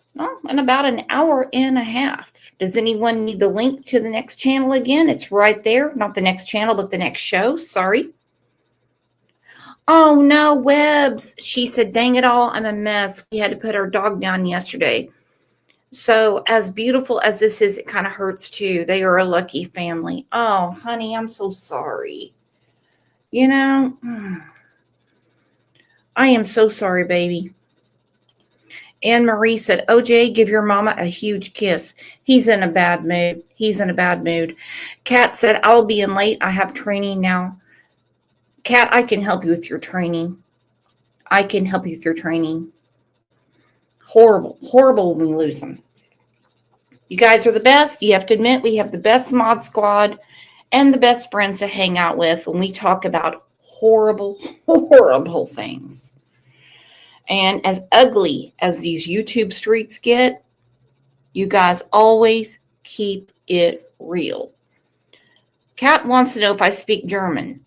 in about an hour and a half. Does anyone need the link to the next channel again? It's right there. Not the next channel, but the next show. Sorry. Oh, no, Webs. She said, dang it all, I'm a mess. We had to put our dog down yesterday. So as beautiful as this is, it kind of hurts too. They are a lucky family. Oh, honey, I'm so sorry. You know, I am so sorry, baby. Anne Marie said, OJ, give your mama a huge kiss. He's in a bad mood. He's in a bad mood. Kat said, I'll be in late. I have training now. Kat, I can help you with your training. I can help you with your training. Horrible, horrible when we lose them. You guys are the best. You have to admit we have the best mod squad and the best friends to hang out with when we talk about horrible, horrible things. And as ugly as these YouTube streets get, you guys always keep it real. Kat wants to know if I speak German.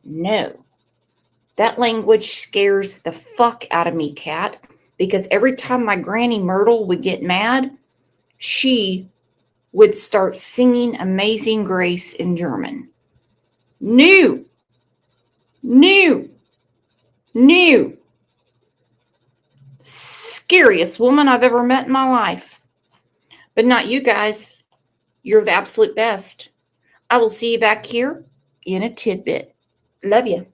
No. That language scares the fuck out of me, Kat, because every time my Granny Myrtle would get mad, she would start singing Amazing Grace in German. New. Scariest woman I've ever met in my life. But not you guys. You're the absolute best. I will see you back here in a tidbit. Love you.